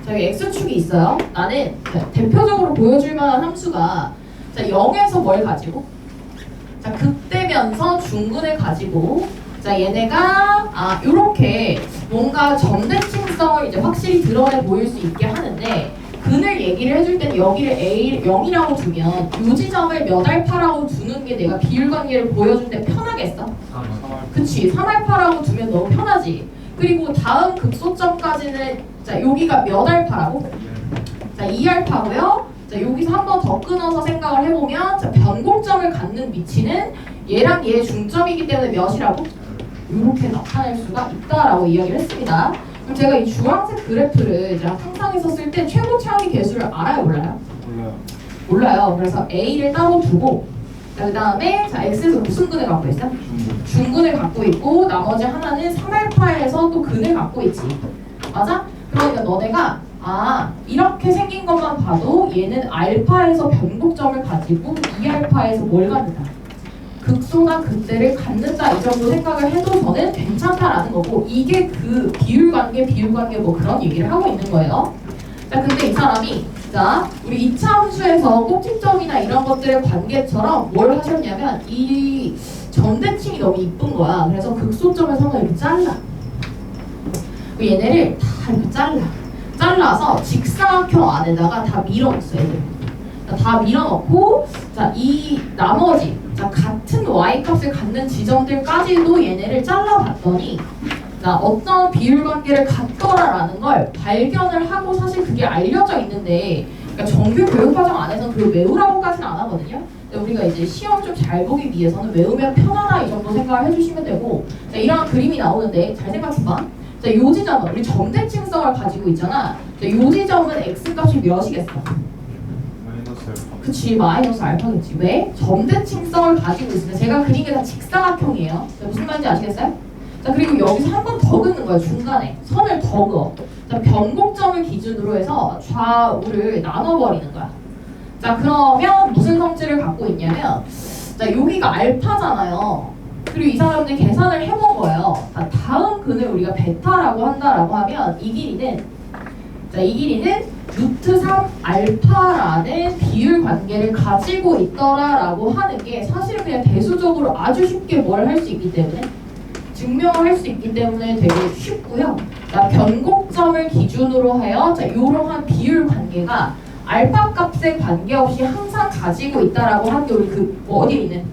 자, 여기 x축이 있어요. 나는 대표적으로 보여줄 만한 함수가, 자, 0에서 뭘 가지고? 자, 극대면서 중근을 가지고, 자, 얘네가 요렇게 뭔가 점대칭성을 이제 확실히 드러내 보일 수 있게 하는데, 근을 얘기를 해줄 때는 여기를 A 0이라고 두면 이 지점을 몇 알파라고 두는 게 내가 비율관계를 보여줄 때 편하겠어? 그치, 3알파라고 두면 너무 편하지. 그리고 다음 극소점까지는, 자, 여기가 몇 알파라고? 자, 2알파고요. 자, 여기서 한 번 더 끊어서 생각을 해보면, 자, 변곡점을 갖는 위치는 얘랑 얘의 중점이기 때문에 몇이라고? 이렇게 나타낼 수가 있다라고 이야기를 했습니다. 그럼 제가 이 주황색 그래프를 제가 상상했었을 때 최고차항의 개수를 알아요, 몰라요? 몰라요. 그래서 A를 따로 두고, 그 다음에 자, X에서 무슨 근을 갖고 있어? 중근을 갖고 있고, 나머지 하나는 3알파에서 또 근을 갖고 있지. 맞아? 그러니까 너네가 이렇게 생긴 것만 봐도 얘는 알파에서 변곡점을 가지고 2알파에서 뭘 갖는다? 극소나 극대를 갖는다 이 정도 생각을 해도 저는 괜찮다라는 거고, 이게 그 비율관계 뭐 그런 얘기를 하고 있는 거예요. 자, 근데 이 사람이, 자, 우리 2차 함수에서 꼭지점이나 이런 것들의 관계처럼 뭘 하셨냐면, 이 점대칭이 너무 이쁜 거야. 그래서 극소점을 선을 이렇게 잘라. 얘네를 다 이렇게 잘라. 잘라서 직사각형 안에다가 다 밀어넣었어요. 얘들. 다 밀어넣고 자, 이 나머지 자, 같은 y값을 갖는 지점들까지도 얘네를 잘라봤더니 자, 어떤 비율관계를 갖더라라는 걸 발견을 하고 사실 그게 알려져 있는데 그러니까 정규 교육과정 안에서는 그걸 외우라고까지는 안 하거든요. 근데 우리가 이제 시험 좀 잘 보기 위해서는 외우면 편하다 이 정도 생각을 해주시면 되고 자, 이런 그림이 나오는데 잘 생각해봐. 자, 요 지점은 우리 점대칭성을 가지고 있잖아. 자, 요 지점은 x값이 몇이겠어? 마이너스 알파. 그치, 마이너스 알파겠지. 왜? 점대칭성을 가지고 있으면 제가 그린 게 다 직사각형이에요. 자, 무슨 말인지 아시겠어요? 자, 그리고 여기서 한 번 더 긋는 거예요. 중간에 선을 더 그어. 자, 변곡점을 기준으로 해서 좌우를 나눠버리는 거야. 자, 그러면 무슨 성질을 갖고 있냐면 자, 여기가 알파잖아요. 그리고 이 사람들 계산을 해본 거예요. 자, 다음 근을 우리가 베타라고 한다라고 하면 이 길이는 자, 이 길이는 루트 3 알파라는 비율 관계를 가지고 있더라라고 하는 게 사실은 그냥 대수적으로 아주 쉽게 뭘 할 수 있기 때문에 증명을 할 수 있기 때문에 되게 쉽고요. 자, 변곡점을 기준으로 하여 자, 이러한 비율 관계가 알파 값에 관계없이 항상 가지고 있다라고 하는 게 우리 그 어디에 있는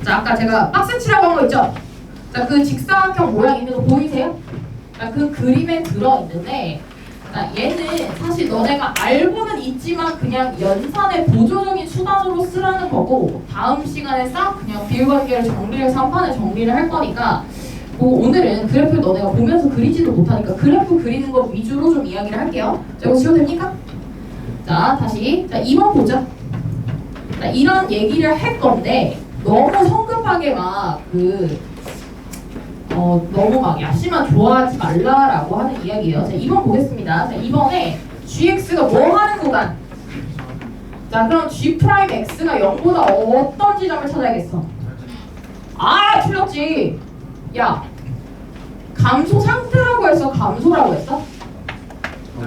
자, 아까 제가 박스 치라고 한 거 있죠? 자, 그 직사각형 모양 있는 거 보이세요? 자, 그 그림에 들어있는데 자, 얘는 사실 너네가 알고는 있지만 그냥 연산의 보조적인 수단으로 쓰라는 거고 다음 시간에 싹 그냥 비율관계를 정리를 해서 한 판에 정리를 할 거니까 뭐 오늘은 그래프를 너네가 보면서 그리지도 못하니까 그래프 그리는 거 위주로 좀 이야기를 할게요. 자, 이거 지워도 됩니까? 자, 다시 자, 2번 보자. 자, 이런 얘기를 할 건데 너무 성급하게 너무 막 야심만 좋아하지 말라라고 하는 이야기예요. 자, 2번 보겠습니다. 자, 2번에 gx가 뭐 하는 구간? 자, 그럼 g'x가 0보다 어떤 지점을 찾아야겠어? 아, 틀렸지. 야, 감소 상태라고 했어? 감소라고 했어?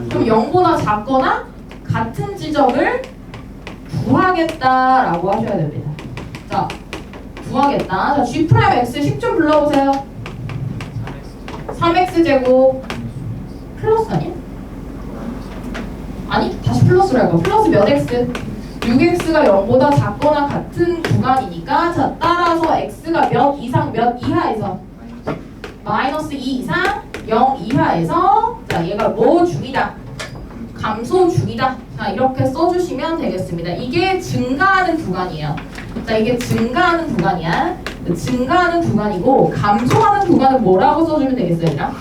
그럼 0보다 작거나 같은 지점을 구하겠다라고 하셔야 됩니다. 자, 구하겠다. 자, g'x 10좀 불러보세요. 3x제곱 플러스 아니야? 아니, 다시 플러스로 할 거야. 플러스 몇 x? 6x가 0보다 작거나 같은 구간이니까 자, 따라서 x가 몇 이상 몇 이하에서 마이너스 2 이상 0 이하에서 자, 얘가 뭐 중이다? 감소 중이다. 자, 이렇게 써주시면 되겠습니다. 이게 증가하는 구간이에요. 자, 이게 증가하는 구간이야. 증가하는 구간이고 감소하는 구간은 뭐라고 써주면 되겠어요, 얘들아?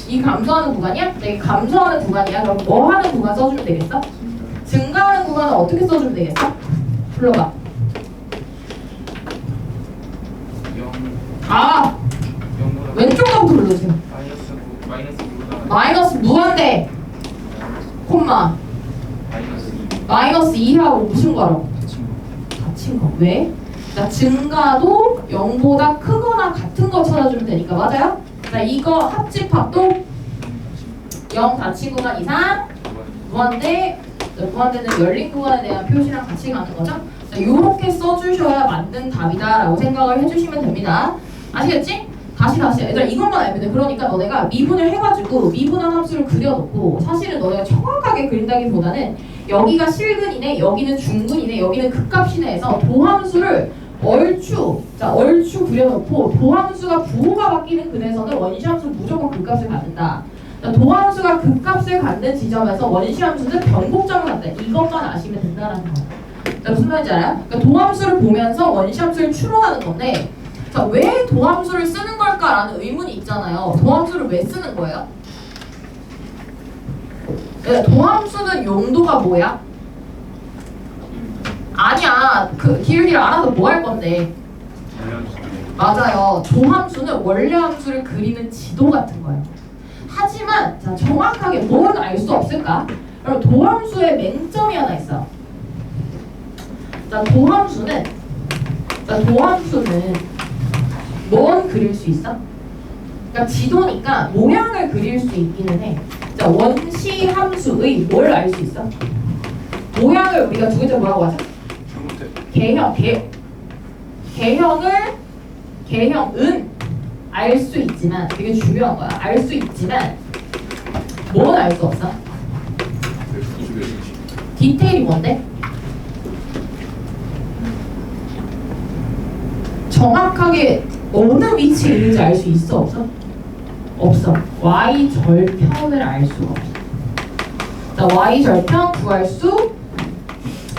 이 감소하는 구간이야? 네, 감소하는 구간이야. 그럼 뭐 하는 구간 써주면 되겠어? 증가하는 구간은 어떻게 써주면 되겠어? 불러봐. 아! 왼쪽 거부터 불러주세요. 마이너스 무한대 콤마 마이너스 2하고 무슨 거라고? 같은 거. 왜? 자, 증가도 0보다 크거나 같은 거 찾아주면 되니까 맞아요? 자, 이거 합집합도 0 닫힌 구간 이상 무한대 무한대는 열린 구간에 대한 표시랑 같이 가는 거죠? 자, 요렇게 써주셔야 맞는 답이다라고 생각을 해주시면 됩니다. 아시겠지? 다시 얘들아 이것만 알면 돼. 그러니까 너네가 미분을 해가지고 미분한 함수를 그려놓고 사실은 너네가 정확하게 그린다기보다는 여기가 실근이네, 여기는 중근이네, 여기는 극값이네 해서 도함수를 얼추 그려놓고 도함수가 부호가 바뀌는 근에서는 원시함수 무조건 극값을 갖는다. 도함수가 극값을 갖는 지점에서 원시함수는 변곡점을 갖다. 이것만 아시면 된다는 거예요. 자, 무슨 말인지 알아요? 그러니까 도함수를 보면서 원시함수를 추론하는 건데 자, 왜 도함수를 쓰는 걸까라는 의문이 있잖아요. 도함수를 왜 쓰는 거예요? 도함수는 용도가 뭐야? 아니야. 그 기울기를 알아서 뭐 할 건데? 맞아요. 도함수는 원래 함수를 그리는 지도 같은 거예요. 하지만 자, 정확하게 뭘 알 수 없을까? 그럼 도함수의 맹점이 하나 있어. 자, 도함수는 뭔 그릴 수 있어? 그러니까 지도니까 모양을 그릴 수 있기는 해. 자, 원시 함수의 뭘 알 수 있어? 모양을 우리가 두 글자 뭐라고 하죠? 개형은 알 수 있지만 되게 중요한 거야. 알 수 있지만 뭔 알 수 없어? 디테일이 뭔데? 정확하게 어느 위치에 있는지 알 수 있어 없어? 없어. y 절편을 알 수가 없어. 자, y 절편 구할 수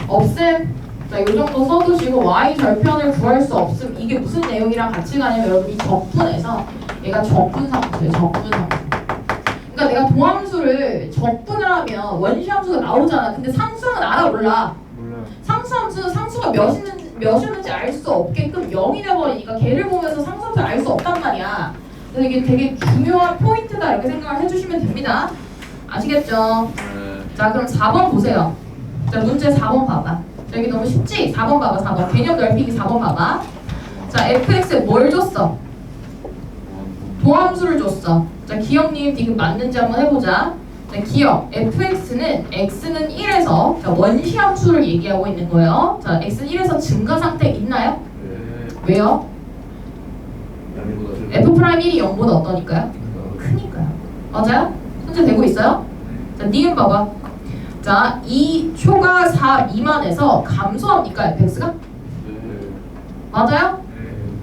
없음. 자, 요 정도 써두시고 y 절편을 구할 수 없음. 이게 무슨 내용이랑 같이 가냐면 여러분 이 적분에서 얘가 적분상수예요. 적분상수. 그러니까 내가 도함수를 적분을 하면 원시함수가 나오잖아. 근데 상수는 알아 몰라. 몰라요. 상수함수는 상수가 몇이었는지 알 수 없게끔 0이 돼버리니까 걔를 보면서 상수함수를 알 수 없단 말이야. 그래서 이게 되게 중요한 포인트다 이렇게 생각을 해주시면 됩니다. 아시겠죠? 자, 그럼 4번 보세요. 자, 문제 4번 봐봐. 자, 여기 너무 쉽지? 4번 봐봐. 4번 개념 넓히기 4번 봐봐. 자, fx에 뭘 줬어? 도함수를 줬어. 자, 기억님 지금 맞는지 한번 해보자. 자, 기억 fx는 x는 1에서 자, 원시함수를 얘기하고 있는 거예요. 자, x는 1에서 증가 상태 있나요? 왜요? f'1이 0보다 어떠니까요? 크니까요. 맞아요? 현재 되고 있어요? 자, 니은 봐봐. 자, 2초가 4 미만에서 감소합니까? fx가? 맞아요?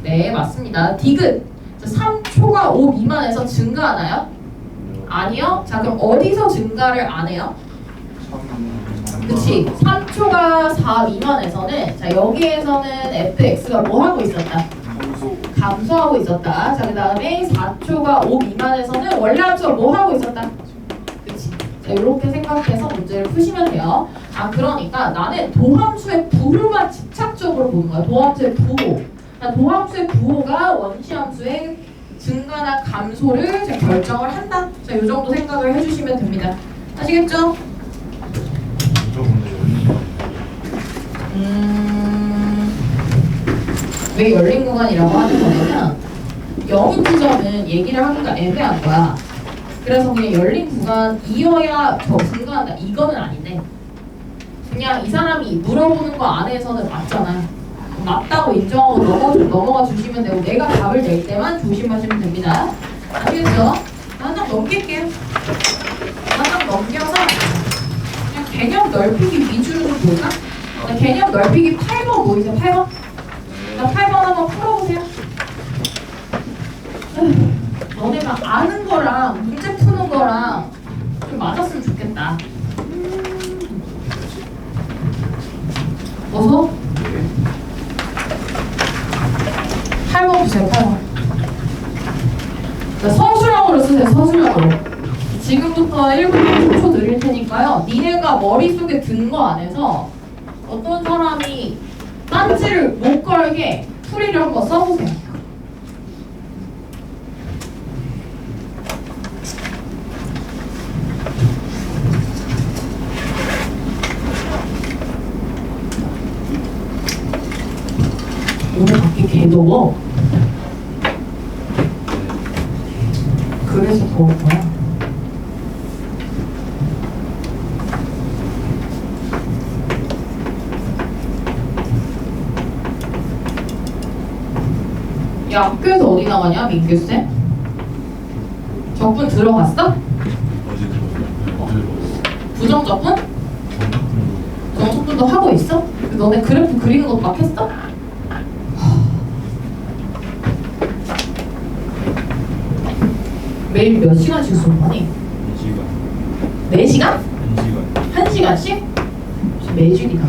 네, 맞습니다. 디귿. 자, 3초가 5 미만에서 증가하나요? 아니요. 자, 그럼 어디서 증가를 안 해요? 그치. 3초가 4 미만에서는 자, 여기에서는 fx가 뭐 하고 있었다? 감소하고 있었다. 자, 그 다음에 4초가 5 미만에서는 원래 함수가 뭐 하고 있었다? 그치. 자, 이렇게 생각해서 문제를 푸시면 돼요. 아, 그러니까 나는 도함수의 부호만 집착적으로 보는 거야. 도함수의 부호. 자, 도함수의 부호가 원시함수의 증가나 감소를 자, 결정을 한다. 자, 이 정도 생각을 해주시면 됩니다. 아시겠죠? 왜 열린 구간이라고 하는 거냐면 0인 지점은 얘기를 하기가 애매한 거야. 그래서 그냥 열린 구간이어야 저 증가한다 이거는 아닌데 그냥 이 사람이 물어보는 거 안에서는 맞잖아. 맞다고 인정하고 넘어가 주시면 되고 내가 답을 낼 때만 조심하시면 됩니다. 아시겠죠? 한 장 넘길게요. 한 장 넘겨서 그냥 개념 넓히기 위주로 좀 볼까? 개념 넓히기 8번 보이세요? 8번? 자, 8번 한번 풀어보세요. 너네가 아는 거랑 문제 푸는 거랑 좀 맞았으면 좋겠다. 어서? 8번 보세요. 8번. 자, 서술형으로 쓰세요. 서술형으로. 지금부터 1분 30초 드릴 테니까요. 니네가 머릿속에 든 거 안에서 어떤 사람이 딴지를 못 걸게 풀이를 한번 써보세요. 오늘 밖에 개 더워. 그래서 더운 거야. 야, 학교에서 어디 나가냐, 민규쌤? 적분 들어갔어? 부정적분? 정적분도 하고 있어? 너네 그래프 그리는 것도 막 했어? 매일 몇 시간씩 수업하니? 4시간? 1시간씩? 매직이다.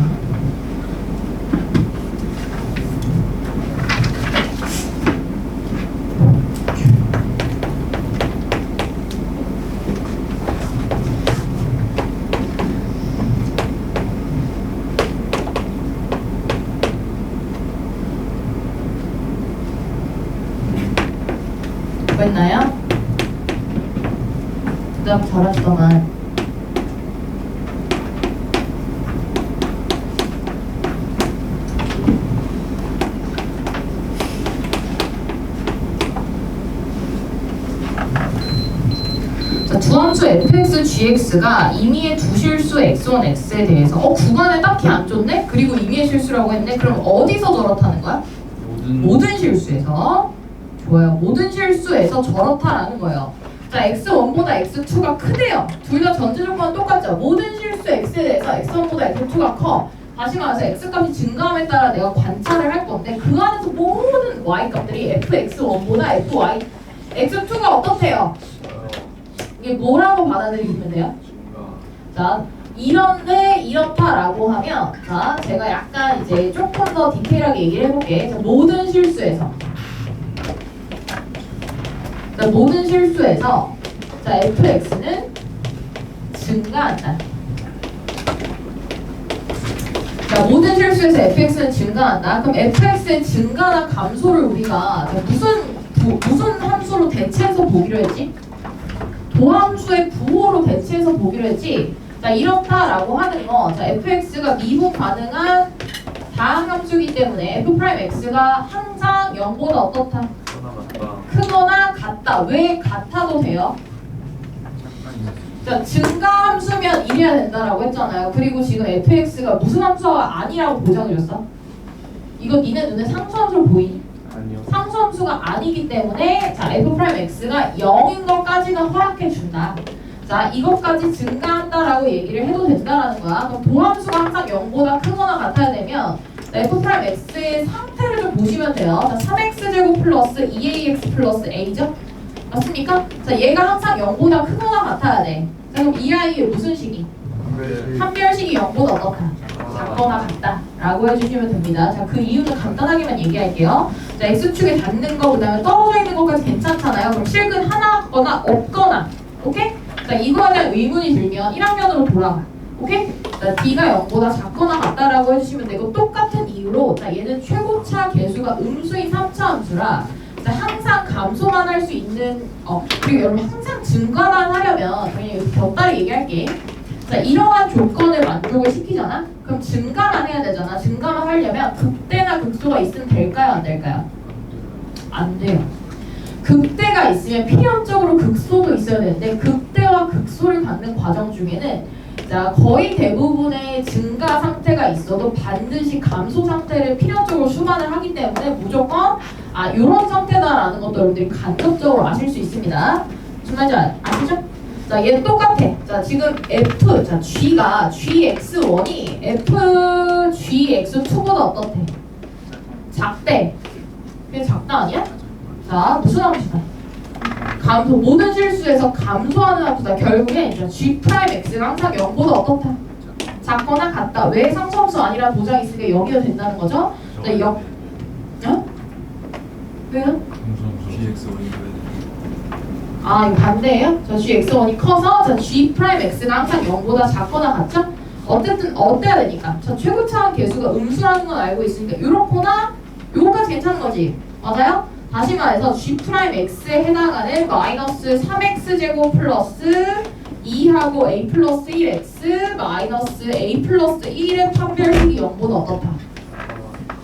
했나요? 그다음 잘하시더만. 자, 두함수 fx, gx가 임의의 두 실수 x1, x에 대해서 구간에 딱히 안 줬네? 그리고 임의의 실수라고 했네? 그럼 어디서 저렇다는 거야? 모든 실수에서. 좋아요. 모든 실수에서 저렇다라는 거예요. 자, x1보다 x2가 크대요. 둘 다 전제 조건 똑같죠. 모든 실수 x에 대해서 x1보다 x2가 커. 다시 말해서 x값이 증가함에 따라 내가 관찰을 할 건데 그 안에서 모든 y값들이 fx1보다 fy x2가 어떻대요? 이게 뭐라고 받아들이시면 돼요? 자, 이런데 이렇다라고 하면 자, 제가 약간 이제 조금 더 디테일하게 얘기를 해볼게. 자, 모든 실수에서 자, fx는 증가한다. 자, 모든 실수에서 fx는 증가한다. 그럼 fx의 증가나 감소를 우리가 자, 무슨 함수로 대체해서 보기로 했지? 도함수의 부호로 대체해서 보기로 했지. 자, 이렇다라고 하는 거. 자, fx가 미분 가능한 다항함수이기 때문에 f'x가 항상 0보다 어떻다? 크거나 같다. 왜 같아도 돼요? 자, 증가함수면 이래야 된다라고 했잖아요. 그리고 지금 fx가 무슨 함수가 아니라고 보장해줬어? 이거 니네 눈에 상수함수로 보이니? 아니요. 상수함수가 아니기 때문에 자, f'x가 0인 것까지는 허락해준다. 자, 이것까지 증가한다라고 얘기를 해도 된다라는 거야. 그럼 도함수가 항상 0보다 크거나 같아야 되면 f'x의 상태를 좀 보시면 돼요. 자, 3x제곱 플러스 2ax 플러스 a죠? 맞습니까? 자, 얘가 항상 0보다 크거나 같아야 돼. 자, 그럼 이 아이의 무슨 식이? 한별식이 0보다 어떻다? 작거나 같다 라고 해주시면 됩니다. 자, 그 이유는 간단하게만 얘기할게요. 자, x축에 닿는 거, 그 다음에 떨어져 있는 것까지 괜찮잖아요. 그럼 실근 하나거나 없거나, 오케이? 자, 이거에 대한 의문이 들면 1학년으로 돌아가. 오케이? 자, d가 0보다 작거나 같다라고 해주시면 되고, 똑같은 이유로 자, 얘는 최고차 계수가 음수인 3차 함수라 자, 항상 감소만 할 수 있는 그리고 여러분 항상 증가만 하려면 그냥 여기 곁다리 얘기할게. 자, 이러한 조건을 만족을 시키잖아? 그럼 증가만 해야 되잖아. 증가만 하려면 극대나 극소가 있으면 될까요? 안 될까요? 안 돼요. 극대가 있으면 필연적으로 극소도 있어야 되는데 극대와 극소를 갖는 과정 중에는 자, 거의 대부분의 증가 상태가 있어도 반드시 감소 상태를 필연적으로 수반을 하기 때문에 무조건 이런 상태다라는 것도 여러분들이 간접적으로 아실 수 있습니다. 무슨 말인지 아시죠? 자, 얘는 똑같아. 자, 지금 f, 자, g가 gx1이 f gx2보다 어떻대? 작대. 그게 작다 아니야? 자, 무슨 함수다? 감소, 모든 실수에서 감소하는 함수다. 결국엔 g'x가 항상 0보다 어떻다? 작거나 같다. 왜 상수함수 아니라 보장이 있으니까 0이어도 된다는 거죠? 자, 0. 어? 왜요? 이거 반대예요? 자, gx1이 커서 자, g'x가 항상 0보다 작거나 같죠? 어쨌든 어때야 되니까? 자, 최고차항 계수가 음수라는 건 알고 있으니까 요렇거나 요거까지 괜찮은 거지? 맞아요? 다시 말해서 g'x에 해당하는 마이너스 3x제곱 플러스 2하고 a 플러스 1x 마이너스 a 플러스 1의 판별식이 0보다 어떻다?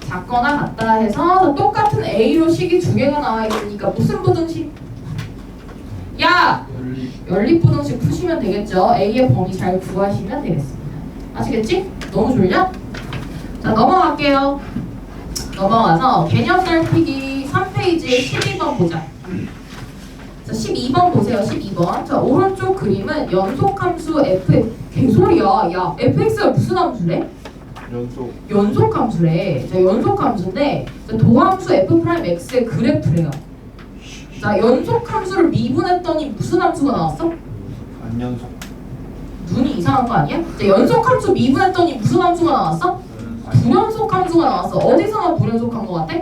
작거나 같다 해서 똑같은 a로 식이 두 개가 나와 있으니까 무슨 부등식? 야! 연립부등식 푸시면 되겠죠? a의 범위 잘 구하시면 되겠습니다. 아시겠지? 너무 졸려? 자, 넘어갈게요. 넘어가서 개념 살피기 3페이지에 12번 보자. 자, 12번 보세요. 12번. 자, 오른쪽 그림은 연속함수 f 개소리야. 야, fx가 무슨 함수래? 연속함수래. 자, 연속함수인데 자, 도함수 f'x의 그래프래요. 자, 연속함수를 미분했더니 무슨 함수가 나왔어? 안연속. 눈이 이상한 거 아니야? 자, 연속함수 미분했더니 무슨 함수가 나왔어? 불연속함수가 나왔어. 어디서만 불연속한 거 같아?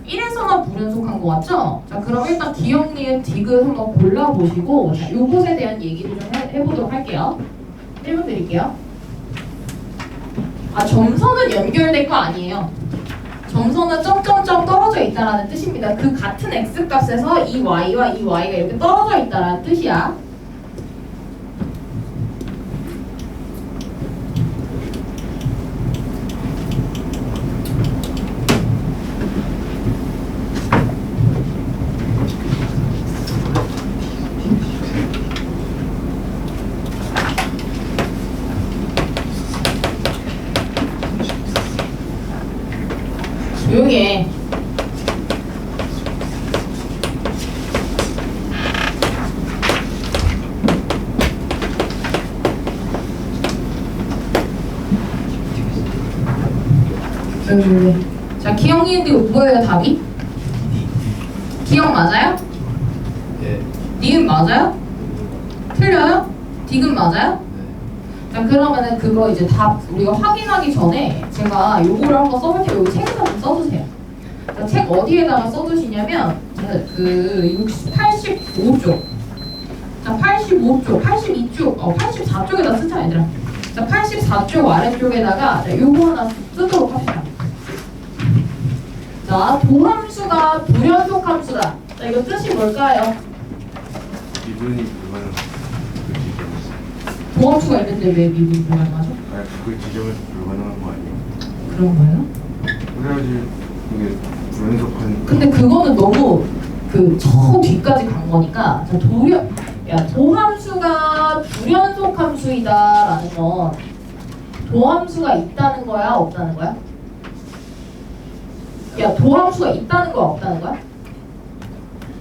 1에서만 불연속한 거 같죠? 자, 그럼 일단 기억, 니은, 디귿 한번 골라보시고 자, 요것에 대한 얘기를 좀 해보도록 할게요. 1분 드릴게요. 점선은 연결된 거 아니에요. 점선은 점점점 떨어져 있다라는 뜻입니다. 그 같은 x값에서 이 y와 이 y가 이렇게 떨어져 있다라는 뜻이야. 조용히 해. 자, 기억니은데 이거 뭐예요, 답이? 기억 맞아요? 예. 니은 맞아요? 틀려요? 디귿 맞아요? 네. 자, 그러면은 그거 이제 답 우리가 확인하기 전에 제가 요거를 한번 써볼 테니까 여기 책에다 좀 써주세요. 자, 책 어디에다가 써주시냐면 그 85쪽. 자, 85쪽, 82쪽, 84쪽에다 쓰자 얘들아. 자, 84쪽 아래쪽에다가 자, 요거 하나 쓰도록 합시다. 자, 도함수가 불연속 함수다. 자, 이거 뜻이 뭘까요? 이분이 불가능. 그 지점에서. 도함수가 있는데 왜 미분이 불가능하죠? 아니 그 지점에서 불가능한 거 아니에요? 그런 거예요? 그래야지 이게 불연속한. 근데 그거는 너무 저 뒤까지 간 거니까 자, 도함수가 불연속 함수이다라는 건 도함수가 있다는 거야, 없다는 거야? 야, 도함수가 있다는 거야, 없다는 거야?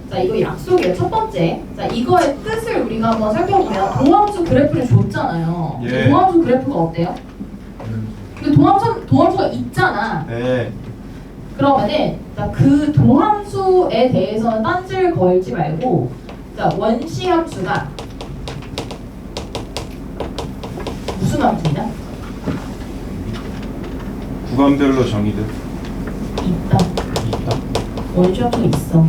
자, 이거 약속이에요. 첫 번째. 자, 이거의 뜻을 우리가 한번 살펴보면 도함수 그래프를 줬잖아요. 예. 도함수 그래프가 어때요? 근데 도함수가 있잖아. 네. 그러면은 자, 그 도함수에 대해서는 딴지를 걸지 말고 자, 원시 함수가 무슨 함수냐? 구간별로 정의된. 있다. 있다. 원시 함수가 있어.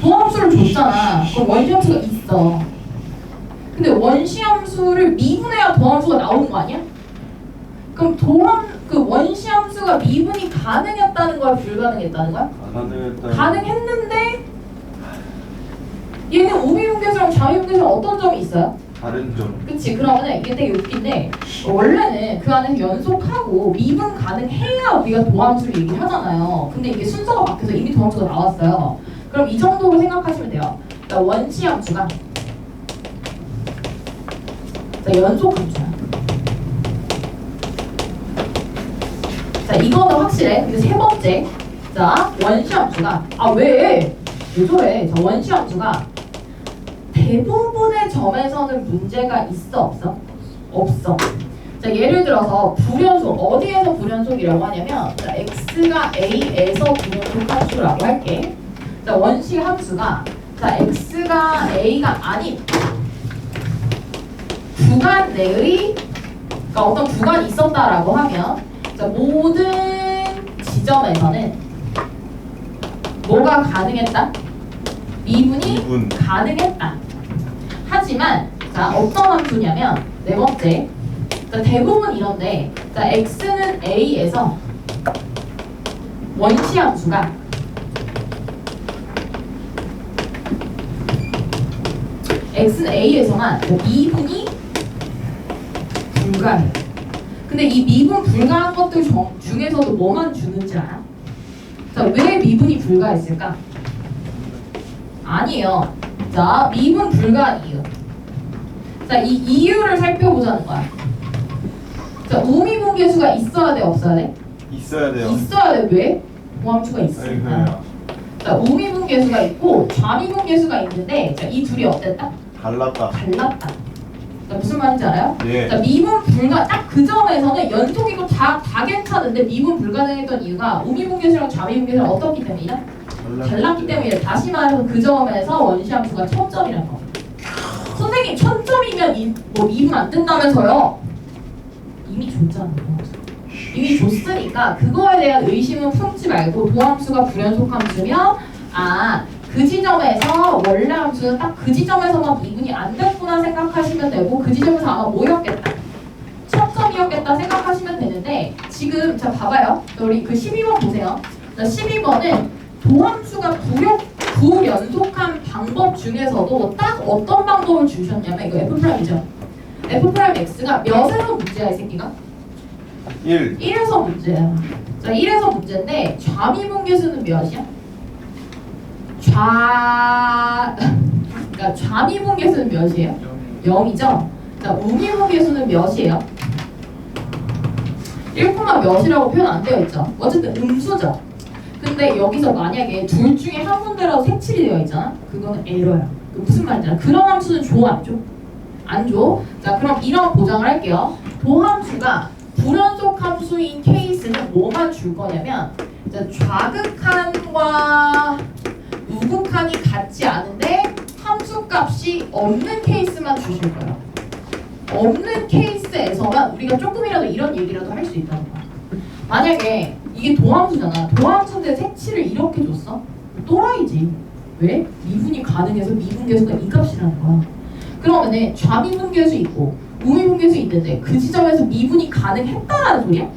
도함수를 줬잖아. 그럼 원시 함수가 있어. 근데 원시 함수를 미분해야 도함수가 나오는 거 아니야? 그럼 그 원시 함수가 미분이 가능했다는 거야, 불가능했다는 거야? 가능했다. 가능했는데 얘는 우미분계수랑 자미분계수랑 어떤 점이 있어요? 다른 점. 그치? 그러면은 이게 되게 웃긴데 원래는 그 안에서 연속하고 미분 가능해야 우리가 도함수를 얘기를 하잖아요. 근데 이게 순서가 바뀌어서 이미 도함수가 나왔어요. 그럼 이 정도로 생각하시면 돼요. 그러니까 원시 함수가 연속 함수야. 자, 이거는 확실해. 근데 세 번째. 자, 원시 함수가 왜 저래? 자, 원시 함수가 대부분의 점에서는 문제가 있어, 없어? 없어. 자, 예를 들어서 불연속, 어디에서 불연속이라고 하냐면 자, x가 a에서 불연속 함수라고 할게. 자, 원시 함수가 자, x가 a가 아닌 구간 내의 그러니까 어떤 구간이 있었다라고 하면 자, 모든 지점에서는 뭐가 가능했다? 미분이 미분. 가능했다. 하지만 자, 어떤 함수냐면 네 번째. 자, 대부분 이런데 자, x는 a에서 원시 함수가 x는 a에서만 미분이 불가해. 근데 이 미분 불가한 것들 중에서도 뭐만 주는지 알아? 자, 왜 미분이 불가했을까? 아니에요. 자, 미분 불가한 이유. 자, 이 이유를 살펴보자는 거야. 자, 우미분계수가 있어야 돼, 없어야 돼? 있어야 돼요. 있어야 돼. 왜? 도함수가 있으니까. 아이고야. 자, 우미분계수가 있고 좌미분계수가 있는데 자, 이 둘이 어땠다? 달랐다. 달랐다. 자, 무슨 말인지 알아요? 예. 자, 미분 불가 딱 그 점에서는 연속이고 다 괜찮은데 미분 불가능했던 이유가 우미분계수랑 좌미분계수랑 어떻기 때문이다? 달랐기 때문에 다시 말해서 그 점에서 원시 함수가 1000점이라는 거. 선생님 1000점이면 뭐 미분 안 된다면서요? 이미 줬잖아요. 이미 줬으니까 그거에 대한 의심은 품지 말고 도함수가 불연속 함수면 그 지점에서 원래 함수는 딱 그 지점에서만 미분이 안 됐구나 생각하시면 되고 그 지점에서 아마 뭐였겠다? 1000점이었겠다 생각하시면 되는데 지금 자 봐봐요. 우리 그 12번 보세요. 자, 12번은 도함수가 불연속한 방법 중에서도 딱 어떤 방법을 주셨냐면 이거 F'이죠. F'X가 몇에서 문제야 이 새끼가? 1. 1에서 문제야. 자, 1에서 문제인데 좌미분계수는 몇이야? 그러니까 좌미분계수는 몇이에요? 0이죠? 자, 우미분계수는 몇이에요? 1, 몇이라고 표현 안 되어 있죠? 어쨌든 음수죠? 근데 여기서 만약에 둘 중에 한 군데라도 색칠이 되어 있잖아? 그거는 에러야. 무슨 말인지 알아? 그런 함수는 줘, 안 줘? 안 줘? 자, 그럼 이런 보장을 할게요. 도함수가 불연속 함수인 케이스는 뭐만 줄 거냐면 이제 좌극한과 우극한이 같지 않은데 함수값이 없는 케이스만 주실 거예요. 없는 케이스에서만 우리가 조금이라도 이런 얘기라도 할 수 있다는 거야. 만약에 이게 도함수잖아. 도함수인데 색칠을 이렇게 줬어? 또라이지. 왜? 미분이 가능해서 미분계수가 이 값이라는 거야. 그러면은 좌미분계수 있고 우미분계수 있는데 그 지점에서 미분이 가능했다라는 소리야?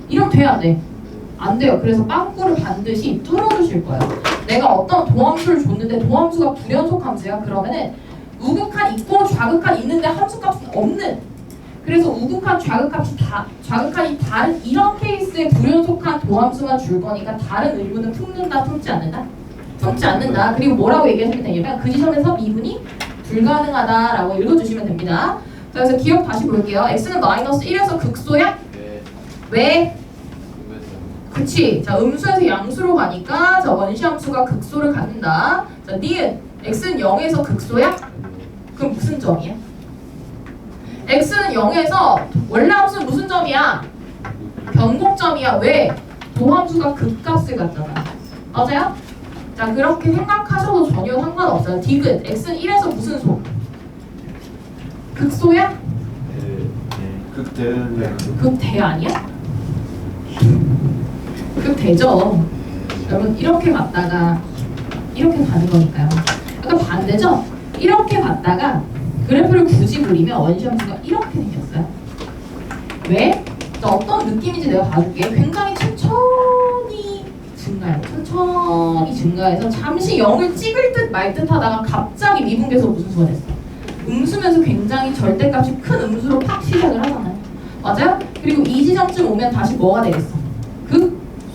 이러면 돼, 안 돼? 안 돼요. 그래서 빵꾸를 반드시 뚫어주실 거예요. 내가 어떤 도함수를 줬는데 도함수가 불연속 함수야. 그러면은 우극한 있고 좌극한 있는데 함수값은 없는, 그래서 우극한 좌극한이 다른 이런 케이스에 불연속한 도함수만 줄 거니까 다른 의문은 품는다, 품지 않는다? 품지 않는다. 그리고 뭐라고 얘기하시면 되냐면 그 지점에서 미분이 불가능하다라고 읽어주시면 됩니다. 자, 그래서 기억 다시 볼게요. x는 마이너스 1에서 극소야? 네. 왜? 음에서 그치. 자, 음수에서 양수로 가니까 자, 원시함수가 극소를 갖는다. 자, 니은 x는 0에서 극소야? 그럼 무슨 점이야? x는 0에서 원래 함수는 무슨 점이야? 변곡점이야. 왜? 도함수가 극값을 갖잖아. 맞아요? 자, 그렇게 생각하셔도 전혀 상관없어요. 디귿 x는 1에서 무슨 소? 극소야? 네. 극대는 극대 아니야? 극대죠. 여러분 이렇게 갔다가 이렇게 가는 거니까요. 약간 반대죠? 이렇게 갔다가 그래프를 굳이 그리면 원시함수가 이렇게 생겼어요. 왜? 자, 어떤 느낌인지 내가 봐줄게. 굉장히 천천히 증가해요. 천천히 증가해서 잠시 0을 찍을 듯 말 듯 하다가 갑자기 미분계에서 무슨 수가 됐어? 음수면서 굉장히 절대값이 큰 음수로 팍 시작을 하잖아요. 맞아요? 그리고 이 지점쯤 오면 다시 뭐가 되겠어?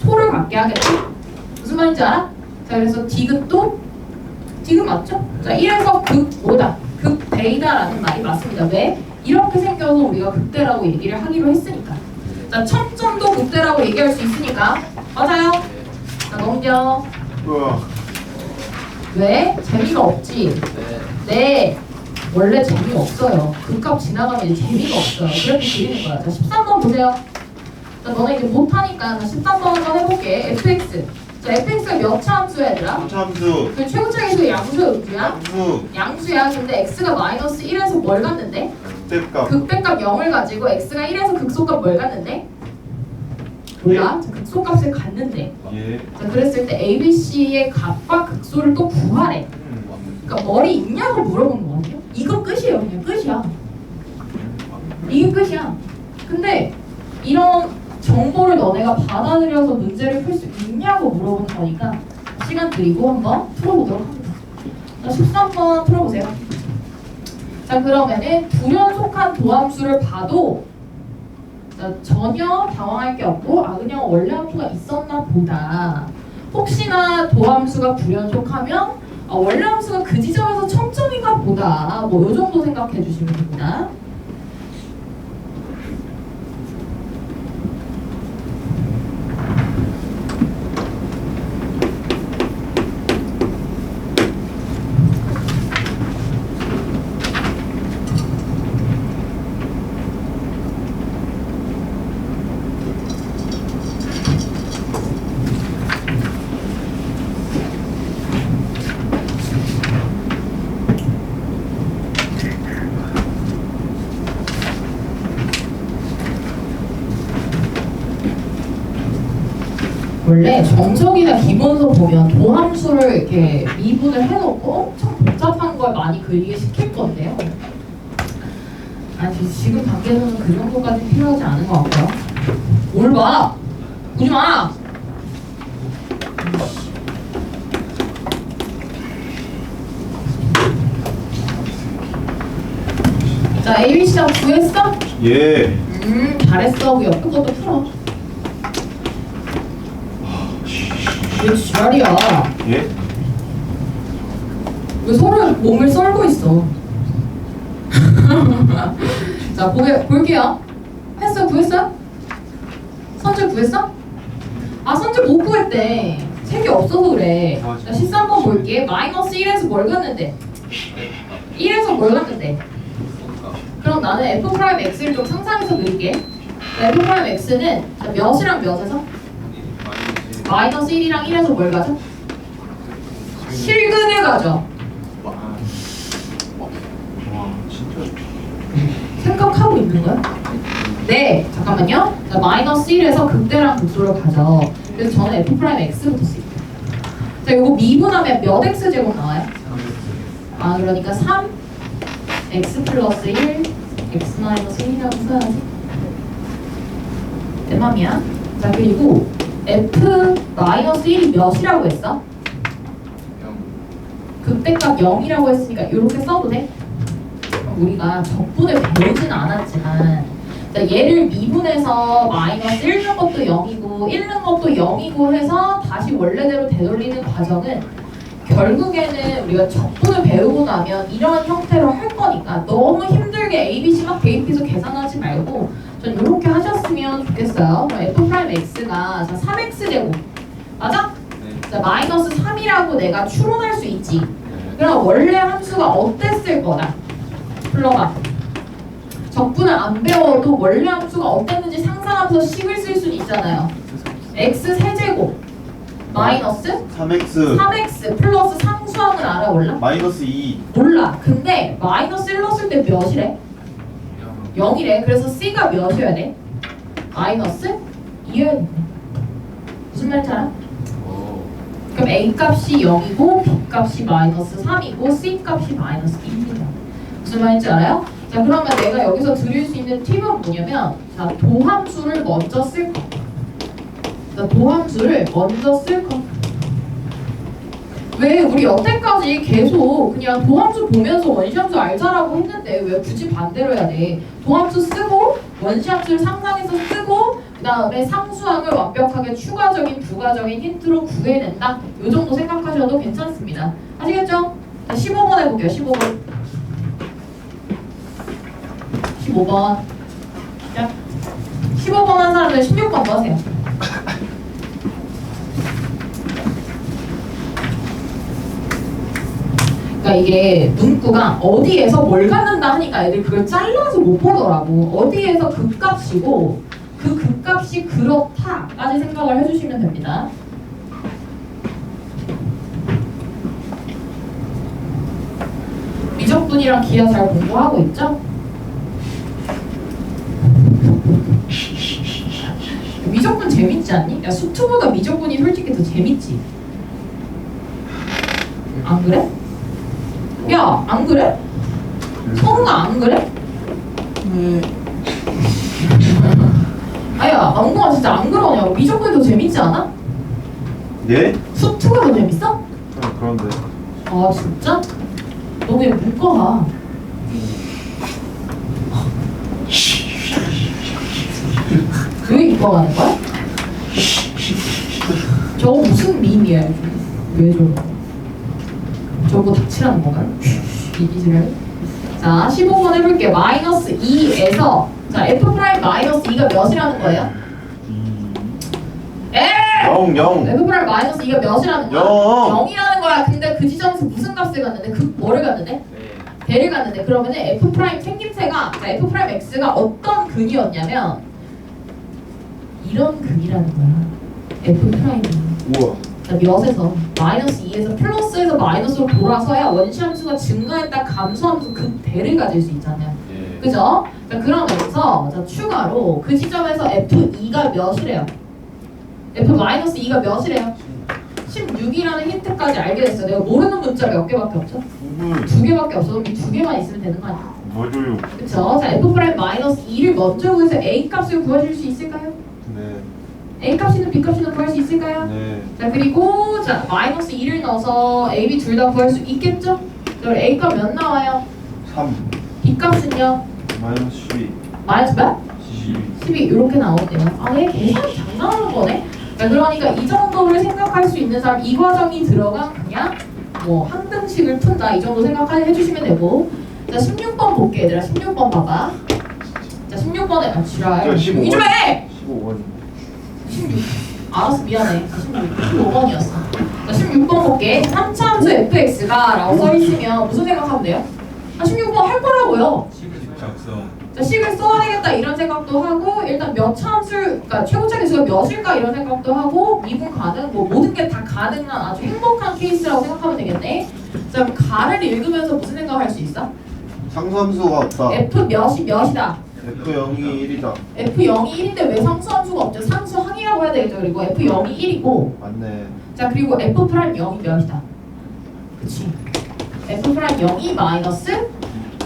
소를 갖게 하겠지? 무슨 말인지 알아? 자, 그래서 디귿도 디귿 맞죠? 자, 1에서 극5다. 극대이다라는 말이 맞습니다. 왜? 이렇게 생겨서 우리가 극대라고 얘기를 하기로 했으니까. 자, 첨점도 극대라고 얘기할 수 있으니까. 맞아요? 자, 넘겨. 우와. 왜? 재미가 없지? 네. 네. 원래 재미없어요. 극값 지나가면 이제 재미가 없어요. 그래서 그리는 거야. 자, 13번 보세요. 자, 너네 이제 못하니까 13번 한번 해볼게. fx. 자, fx가 몇 차 함수야, 얘들아? 참수. 그 최고차에서 양수야, 음수야? 함수. 양수야. 근데 x가 마이너스 1에서 뭘 갔는데? 극대값. 극대값 0을 가지고 x가 1에서 극소값 뭘 갔는데? 몰라? 자, 극소값을 갔는데. 예. 자, 그랬을 때 a, b, c의 값과 극소를 또 구하래. 그러니까 머리 있냐고 물어보는 거거든요. 이거 끝이에요. 그냥 끝이야. 이게 끝이야. 근데 이런 정보를 너네가 받아들여서 문제를 풀 수 있냐고 물어보는 거니까 시간 드리고 한번 풀어보도록 합니다. 자, 13번 풀어보세요. 자, 그러면은 불연속한 도함수를 봐도 자, 전혀 당황할 게 없고 아, 그냥 원래 함수가 있었나 보다. 혹시나 도함수가 불연속하면 아, 원래 함수가 그 지점에서 첨점인가 보다. 뭐 요 정도 생각해 주시면 됩니다. 원래 정석이나 기본서 보면 도함수를 이렇게 미분을 해놓고 엄청 복잡한 걸 많이 그리게 시킬 건데요. 아니 지금 단계에서는 그 정도까지 필요하지 않은 것 같고요. 뭘 봐! 보지 마! 자, ABC랑 구했어? 예. 잘했어. 그 옆에 것도 풀어. 왜 지랄이야? 예? 왜 서로 몸을 썰고 있어? 자, 볼게요. 했어? 구했어? 선질 구했어? 아, 선질 못 구했대. 책이 없어서 그래. 자, 13번 볼게. 마이너스 1에서 뭘 갔는데? 1에서 뭘 갔는데? 그럼 나는 f 프라임 x를 좀 상상해서 그릴게. f 프라임 x는 자, 몇이랑 몇에서? 마이너스 1이랑 1에서 뭘 가져? 실근을 가져. 와 진짜 생각하고 있는 거야? 네, 잠깐만요. 자, 마이너스 1에서 극대랑 극소를 가져. 그래서 저는 f 프라임 x부터 쓸게요. 자, 이거 미분하면 몇 x 제곱 나와요? 아, 그러니까 3 x 플러스 1 x 마이너스 1이라고 써야지. 내 맘이야. 자, 그리고 f 마이너스 1이 몇이라고 했어? 극대값 0이라고 했으니까 이렇게 써도 돼? 우리가 적분을 배우진 않았지만 자, 얘를 미분해서 마이너스 1는 것도 0이고 1는 것도 0이고 해서 다시 원래대로 되돌리는 과정은 결국에는 우리가 적분을 배우고 나면 이런 형태로 할 거니까 너무 힘들게 ABC 막 대입해서 계산하지 말고 전 이렇게 하셨으면 좋겠어요. 그럼 f 프라임 x가 자, 3x제곱 맞아? 자, 마이너스 3이라고 내가 추론할 수 있지. 그럼 원래 함수가 어땠을 거다. 불러봐. 적분을 안 배워도 원래 함수가 어땠는지 상상하면서 식을 쓸 수는 있잖아요. x 세제곱 마이너스 3x 3x 플러스 상수항을 알아 몰라? 마이너스 2 몰라. 근데 마이너스 1 넣었을 때 몇이래? 0이래. 그래서 c가 몇이어야 돼? 마이너스 2여야 돼. 무슨 말인지 알아? 그럼 a 값이 0이고 b 값이 마이너스 3이고 c 값이 마이너스 1입니다. 무슨 말인지 알아요? 자, 그러면 내가 여기서 드릴 수 있는 팁은 뭐냐면 자, 도함수를 먼저 쓸 거. 자, 도함수를 먼저 쓸 거. 왜 우리 여태까지 계속 그냥 도함수 보면서 원시함수 알자라고 했는데 왜 굳이 반대로 해야 돼? 도함수 쓰고 원시함수를 상상해서 쓰고 그 다음에 상수항을 완벽하게 추가적인 부가적인 힌트로 구해낸다. 이 정도 생각하셔도 괜찮습니다. 아시겠죠? 자, 15번 해볼게요. 15번. 15번. 자, 15번 한 사람들 16번도 하세요. 그러니까 이게 문구가 어디에서 뭘 갖는다 하니까 애들 그걸 잘라서 못 보더라고. 어디에서 극값이고 그 극값이 그렇다까지 생각을 해주시면 됩니다. 미적분이랑 기하 잘 공부하고 있죠? 미적분 재밌지 않니? 야, 수투보다 미적분이 솔직히 더 재밌지? 안 그래? 야, 안 그래? 성우가 안 그래? 네. 아야, 엉덩아 진짜 안 그러냐고. 미적분이 더 재밌지 않아? 네? 수투가 더 재밌어? 그런데 아 진짜? 너 그냥 묶어봐. 왜 입어가는 거야? 저거 무슨 밈이야? 왜 저러? 저거 닥치라는 건가요? 이지를. 자, 15번 해볼게요. 마이너스 2에서 자 f 프라임 마이너스 2가 몇이라는 거예요? 에! 0 f 프라임 마이너스 2가 몇이라는 거야? 0이라는 거야. 근데 그 지점에서 무슨 값을 갔는데? 그 뭐를 갔는데? 배를 갔는데 그러면은 f 프라임 생김새가 자, f 프라임 x가 어떤 근이었냐면 이런 근이라는 거야. f 프라임이. 우와 자, 몇에서 마이너스 2에서 플러스에서 마이너스로 돌아서야 원시함수가 증가했다 감소함수 그 대를 가질 수 있잖아요. 그죠? 자, 그러면서 자, 추가로 그 지점에서 f2가 몇이래요? f-2가 몇이래요? 16이라는 힌트까지 알게 됐어요. 내가 모르는 문자 몇 개밖에 없죠? 2개밖에 없어. 그럼 이 2개만 있으면 되는 거 아니야? 뭐줘요? 그쵸? 자, f'-2를 먼저 구해서 a 값을 구해줄 수 있을까요? 네. a 값이든 b 값이든 구할 수 있을까요? 네. 자, 그리고 자 마이너스 2를 넣어서 a, b 둘 다 구할 수 있겠죠? 그럼 a 값 몇 나와요? 3 b 값은요? 마이너스 12 마이너스 몇? 12 12 이렇게 나오네요. 아, 얘 계산이 장난하는 거네? 자, 그러니까 이 정도를 생각할 수 있는 사람 이 과정이 들어간 그냥 뭐 항등식을 푼다 이 정도 생각해 주시면 되고 자 16번 볼게 얘들아. 16번 봐봐. 자 16번에 지랄 15번. 이좀 해! 15번 16 알았어 미안해. 15번이었어. 자 16번 볼게. 3차 함수 fx가 라고 써있으면 무슨 생각하면 돼요? 아 16번 할 거라고요. 작성. 자, 식을 써야 되겠다 이런 생각도 하고 일단 몇 참수, 그러니까 최고차 개수가 몇일까 이런 생각도 하고 미분 가능, 뭐 모든 게 다 가능한 아주 행복한 케이스라고 생각하면 되겠네. 자, 그럼 가를 읽으면서 무슨 생각할 수 있어? 상수함수가 없다. F 몇이다. F0이 1이다. F0이 1인데 왜 상수함수가 없죠? 상수항이라고 해야 되겠죠. 그리고 F0이 1이고 맞네. 자 그리고 F'0이 몇이다. 그치? F'0이 마이너스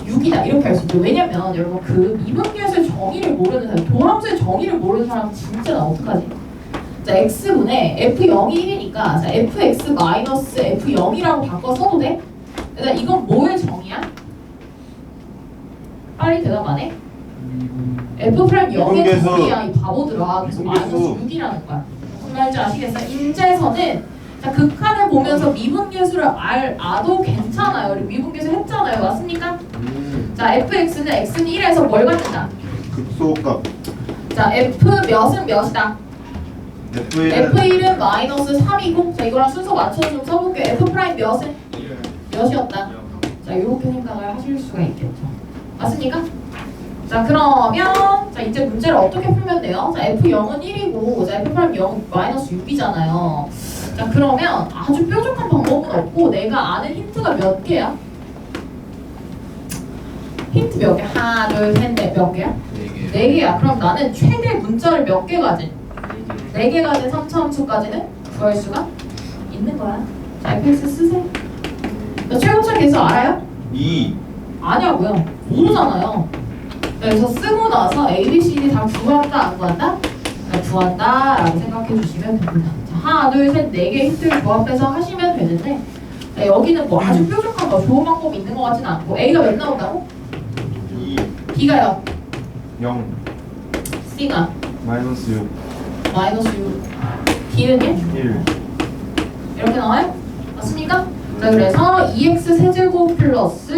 6이다 이렇게 할 수 있죠. 왜냐면 여러분 그 미분계수의 정의를 모르는 사람, 도함수의 정의를 모르는 사람 진짜 나 어떡하지? 자 x분의 f0이 1이니까 자 fx 마이너스 f0이라고 바꿔 써도 돼? 일단 이건 뭐의 정의야? 빨리 대답 안 해? f'0의 미분계수. 정의야 이 바보들아. 그래서 마이너스 미분계수. 6이라는 거야. 무슨 말인지 아시겠어? 인재에서는 자 극한을 보면서 미분계수를 알아도 괜찮아요. 우리 미분계수 했잖아요. 맞습니까? 자 fx는 x는 1에서 뭘 갖는다? 극소값. 자 f 몇은 몇이다? F1은 f1은 마이너스 3이고 자 이거랑 순서 맞춰서 좀 써볼게요. f 프라임 몇은? 몇이었다. 자 이렇게 생각을 하실 수가 있겠죠. 맞습니까? 자 그러면 자 이제 문제를 어떻게 풀면 돼요? 자 f0은 1이고 자 f 프라임 0 마이너스 6이잖아요. 자 그러면 아주 뾰족한 방법은 없고 내가 아는 힌트가 몇 개야? 힌트 몇 개? 하나, 둘, 셋, 넷 몇 개야? 4개. 4개야. 그럼 나는 최대 문자를 몇 개 가진? 4개 가진 3차함수까지는 구할 수가 있는 거야. 자, fx 쓰세요. 자, 최고차 계수 알아요? 2. 아냐고요. 모르잖아요. 그래서 쓰고 나서 A, B, C, D 다 구한다, 안 구한다? 자, 구한다 라고 생각해 주시면 됩니다. 자, 하나, 둘, 셋, 4개 힌트를 조합해서 하시면 되는데 자, 여기는 뭐 아주 뾰족한 거, 좋은 방법이 있는 것 같지는 않고 A가 몇 나온다고? 2. B가요? 0. C가 마이너스 6. 마이너스 6 D는 1? 1. 이렇게 나와요? 맞습니까? 자 그래서 2x 세제곱 플러스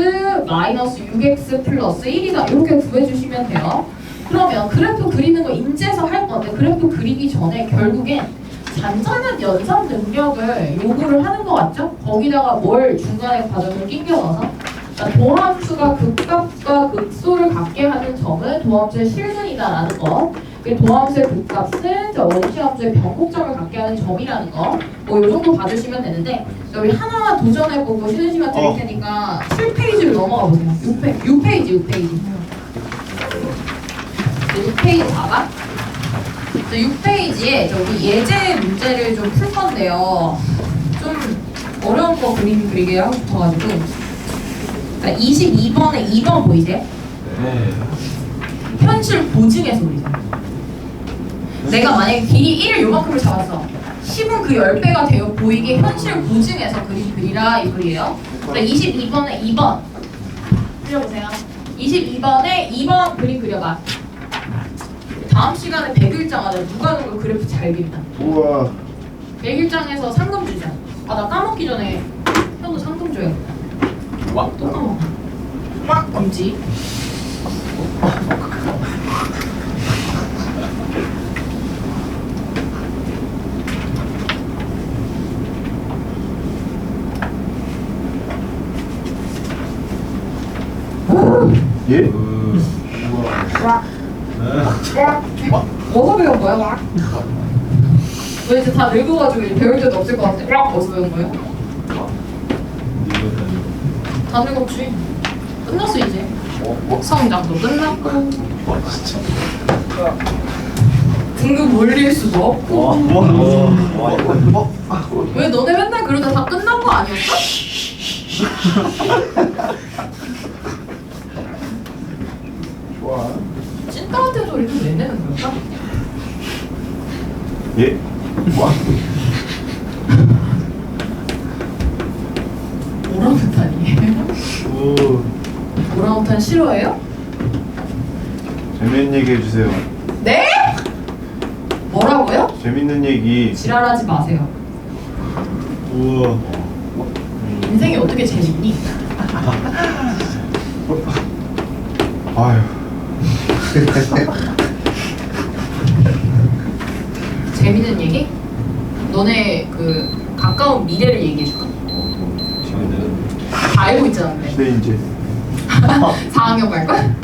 마이너스 6x 플러스 1이다 이렇게 구해주시면 돼요. 그러면 그래프 그리는 거 인지해서 할 건데 그래프 그리기 전에 결국엔 잔잔한 연산 능력을 요구를 하는 것 같죠? 거기다가 뭘 중간에 과정을 끼겨 넣어서 자, 도함수가 극값과 극소를 갖게 하는 점은 도함수의 실근이다라는 것. 그리고 도함수의 극값은 원시함수의 변곡점을 갖게 하는 점이라는 거. 뭐 이 정도 봐주시면 되는데 우리 하나하나 도전해보고 쉬는 시간 드릴 테니까 7페이지로 넘어가 보세요. 6페이지. 6페이지 봐봐. 6페이지에 저기 예제 문제를 좀 풀 건데요. 좀 어려운 거 그리게 하고 싶어가지고. 자, 22번에 2번 보이세요? 네. 현실 보증에서 그리세요. 내가 만약에 길이 1을 요만큼을 잡았어. 10은 그 10배가 되어 보이게 현실 보증에서 그리라 이 소리예요. 자, 22번에 2번 그려보세요. 22번에 2번 그림 그려봐. 다음 시간에 100일장 하자. 누가 누가 그래프 잘 그린다. 우와. 100일장에서 상금 주자. 아, 나 까먹기 전에 형도 상금 줘야겠다. 또 까먹어. 금지. 예? 어디서 배운 거야? 왜 이제 다 늙어가지고 이제 배울 때도 없을 것 같아. 어디서 배운 거예요? 다 늙었지. 끝났어 이제. 성장도 끝났고. 등급 올릴 수도 없고. 왜 너네 맨날 그러다 다 끝난 거 아니었어? 좋아. 찐따한테 소리도 왜 내는 걸까? 예? 와. 오랑우탄이에요? 오. 오랑우탄 싫어해요? 재밌는 얘기 해주세요. 네? 뭐라고요? 재밌는 얘기. 지랄하지 마세요. 우와. 인생이 어떻게 재밌니? 아휴. 재밌는 얘기? 너네 그 가까운 미래를 얘기해줄까? 다 알고 있잖아 근데 시대 인재. 4학년 갈걸?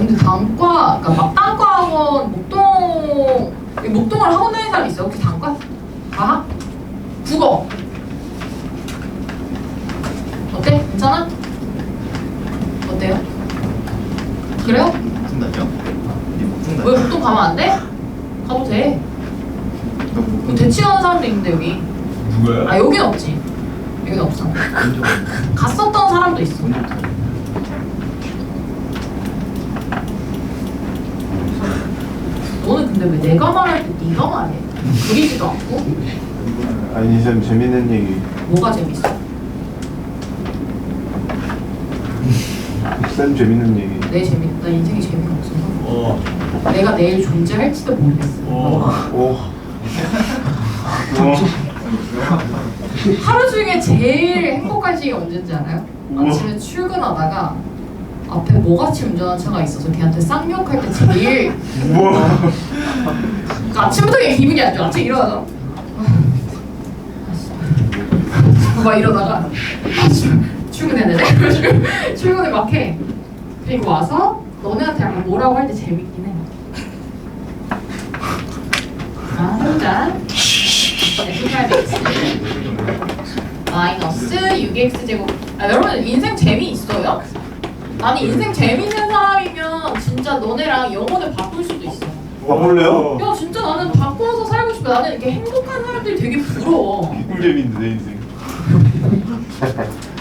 근데 단과, 그러니까 막 단과 학원 목동을 하고 다니는 사람 있어요? 혹시 단과? 과학? 국어? 어때? 괜찮아? 어때요? 그래요? 목동단이요? 이 목동단. 왜 목동 가면 안 돼? 가도 돼. 그 대치 가는 사람도 있는데 여기. 누구야? 아 여긴 없지. 여긴 없어. 갔었던 사람도 있어. 너는 근데 왜 내가 말할 때 네가 말해? 그리지도 않고? 아니 쌤 재밌는 얘기. 뭐가 재밌어? 쌤 재밌는 얘기. 내 재밌다 인생이 재미가 없어서 어. 내가 내일 존재할지도 모르겠어. 오. 하루 중에 제일 행복한 시기가 언제인지 알아요? 우와. 아침에 출근하다가 앞에 뭐같이 운전한 차가 있어서 걔한테 쌍욕할 때 제일 우와. 그러니까 아침부터 그냥 기분이 안 좋아. 아침 일어나서 막 이러다가 출근했는데 출근을 막 해. 그리고 와서 너네한테 약간 뭐라고 할 때 재밌긴 해. 아, 혼자 F8X 마이너스 6X제곱. 아, 여러분 인생 재미있어요? 나는 인생 재미있는 사람이면 진짜 너네랑 영혼을 바꿀 수도 있어. 바꿀래요? 야 진짜 나는 바꿔서 살고 싶어. 나는 이렇게 행복한 사람들이 되게 부러워. 꿀잼인데 내 인생.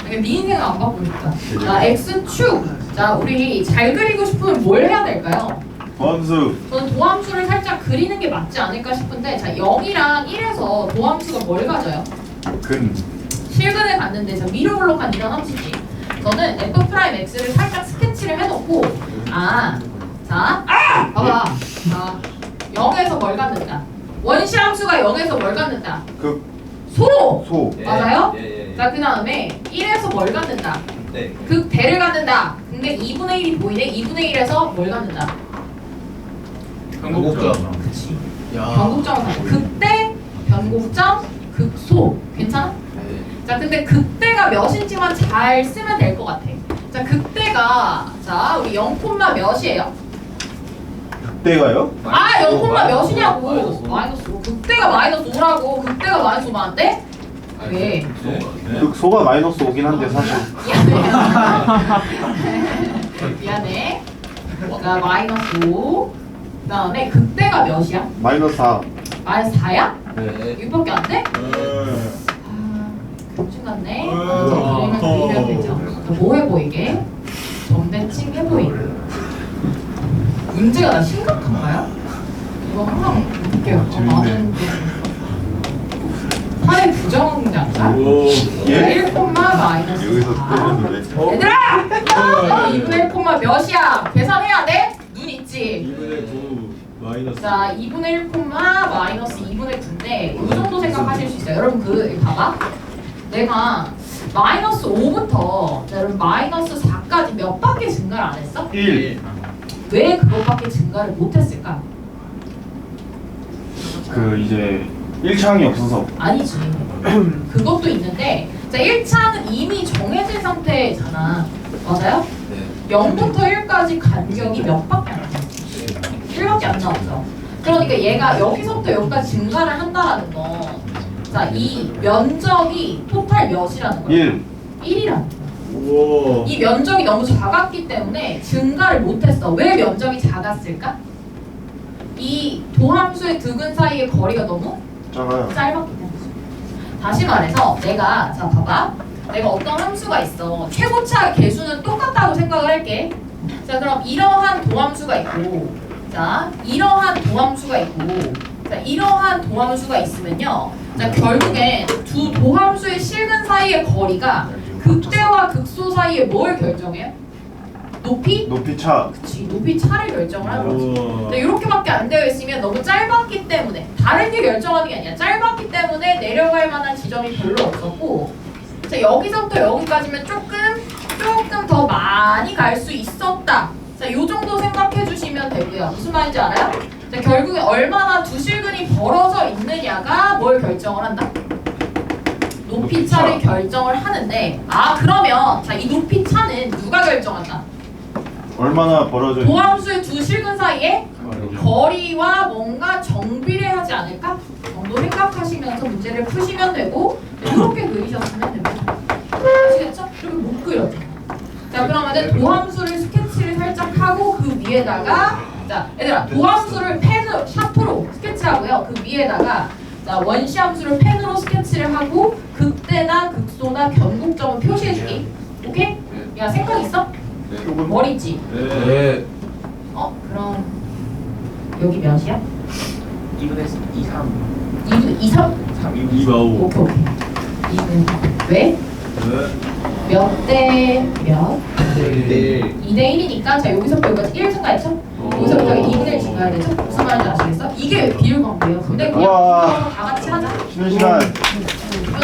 네 인생은 안 바꾸고 싶다. 자 X축. 자 우리 잘 그리고 싶으면 뭘 해야 될까요? 도함수. 저는 도함수를 살짝 그리는 게 맞지 않을까 싶은데 자 0이랑 1에서 도함수가 뭘 가져요? 근. 실근을 갔는데 자 위로 블록한 이런 함수지. 저는 F'X를 살짝 스케치를 해놓고 자 봐봐. 자 0에서 뭘 갖는다. 원시 함수가 0에서 뭘 갖는다. 극. 소! 소. 맞아요? 예. 자 그 다음에 1에서 뭘 갖는다. 네. 극대를 갖는다. 근데 2분의 1이 보이네. 2분의 1에서 뭘 갖는다. 변곡점. 그치. 야. 변곡점을 갖는다. 극대, 변곡점, 극소. 괜찮아? 네. 자 근데 극대가 몇인지만 잘 쓰면 될 것 같아. 자 극대가 자 우리 0, 몇이에요? 극대가요? 아 0, 몇이냐고. 마이너스 오. 마이너스 5. 극대가 마이너스 5라고. 극대가 마이너스 5면 안 돼? 왜? 극소가 마이너스 5긴 한데 사실. 미안해. 자 마이너스 5. 그 다음에 극대가 몇이야? 마이너스 4. 마이너스 4야? 네. 6밖에 안 돼? 정신 같네. 그림을 그리면 되죠. 뭐 해 보이게? 점대칭 해 보이게. 문제가 나 심각한가요? 이거 항상 볼게요. 재밌네. 8의 부정장사? 예? 1, 마이너스 여기서 4. 끊었는데. 얘들아! 2분의 1, 몇이야? 계산해야 돼? 눈 있지? 2분의 9 마이너스. 자, 2분의 1, 마이너스 2분의 9인데 이 정도 생각하실 수 있어요. 여러분 그 봐봐. 내가 마이너스 5부터 자, 여러분 마이너스 4까지 몇 바퀴 증가를 안 했어? 1. 왜 그것밖에 증가를 못했을까? 그 이제 1창이 없어서. 아니지. 그것도 있는데 자 1차는 이미 정해진 상태잖아. 맞아요? 네. 0부터 1까지 간격이 몇 밖에 안 나왔어. 1밖에 안 나왔죠. 그러니까 얘가 여기서부터 여기까지 증가를 한다라는 거. 자, 이 면적이 토탈 몇이라는 거야? 1. 1이라는 거야. 우와. 이 면적이 너무 작았기 때문에 증가를 못했어. 왜 면적이 작았을까? 이 도함수의 두근 사이의 거리가 너무 작아요. 짧았기 때문이죠. 다시 말해서 내가 자 봐봐. 내가 어떤 함수가 있어. 최고차 개수는 똑같다고 생각을 할게. 자 그럼 이러한 도함수가 있고 자 이러한 도함수가 있고 자 이러한 도함수가 있으면요. 자 결국엔 두 도함수의 실근 사이의 거리가 극대와 극소 사이에 뭘 결정해요? 높이? 높이 차. 그치 높이 차를 결정을 하는 거지. 우와. 근데 이렇게밖에 안 되어 있으면 너무 짧았기 때문에 다른 게 결정하는 게 아니야. 짧았기 때문에 내려갈 만한 지점이 별로 없었고 자 여기서부터 여기까지면 조금 더 많이 갈 수 있었다. 자 요 정도 생각해 주시면 되고요. 무슨 말인지 알아요? 자 결국에 얼마나 두 실근이 벌어져 있느냐가 뭘 결정을 한다? 높이 차를 결정을 하는데 아 그러면 자 이 높이 차는 누가 결정한다? 얼마나 벌어져 있는 도함수의 두 실근 사이에 거리와 뭔가 정비례하지 않을까? 정도 생각하시면서 문제를 푸시면 되고 이렇게 그리셨으면 됩니다. 아시겠죠? 이렇게 못 그렸잖아. 자 그러면은 도함수를 스케치를 살짝 하고 그 위에다가 자 얘들아 도함수를 펜으로 샤프로 스케치하고요. 그 위에다가 자 원시함수를 펜으로 스케치를 하고 극대나 극소나 변곡점을 표시해주기. 오케이? 야 생각 있어? 머리 있지? 네. 그럼 여기 몇이야? 2분의 2, 3 2, 3? 2마오. 오케이 오케이 2는 왜? 몇 대 몇? 네 2대 1이니까 자 여기서부터 여기까지 1 증가했죠? 여기서부터 2분의 1 증가해야 되죠? 무슨 말인지 아시겠어? 이게 비율 관계예요. 근데 그냥 우와. 다 같이 하자. 쉬는 시간 쉬는 시간.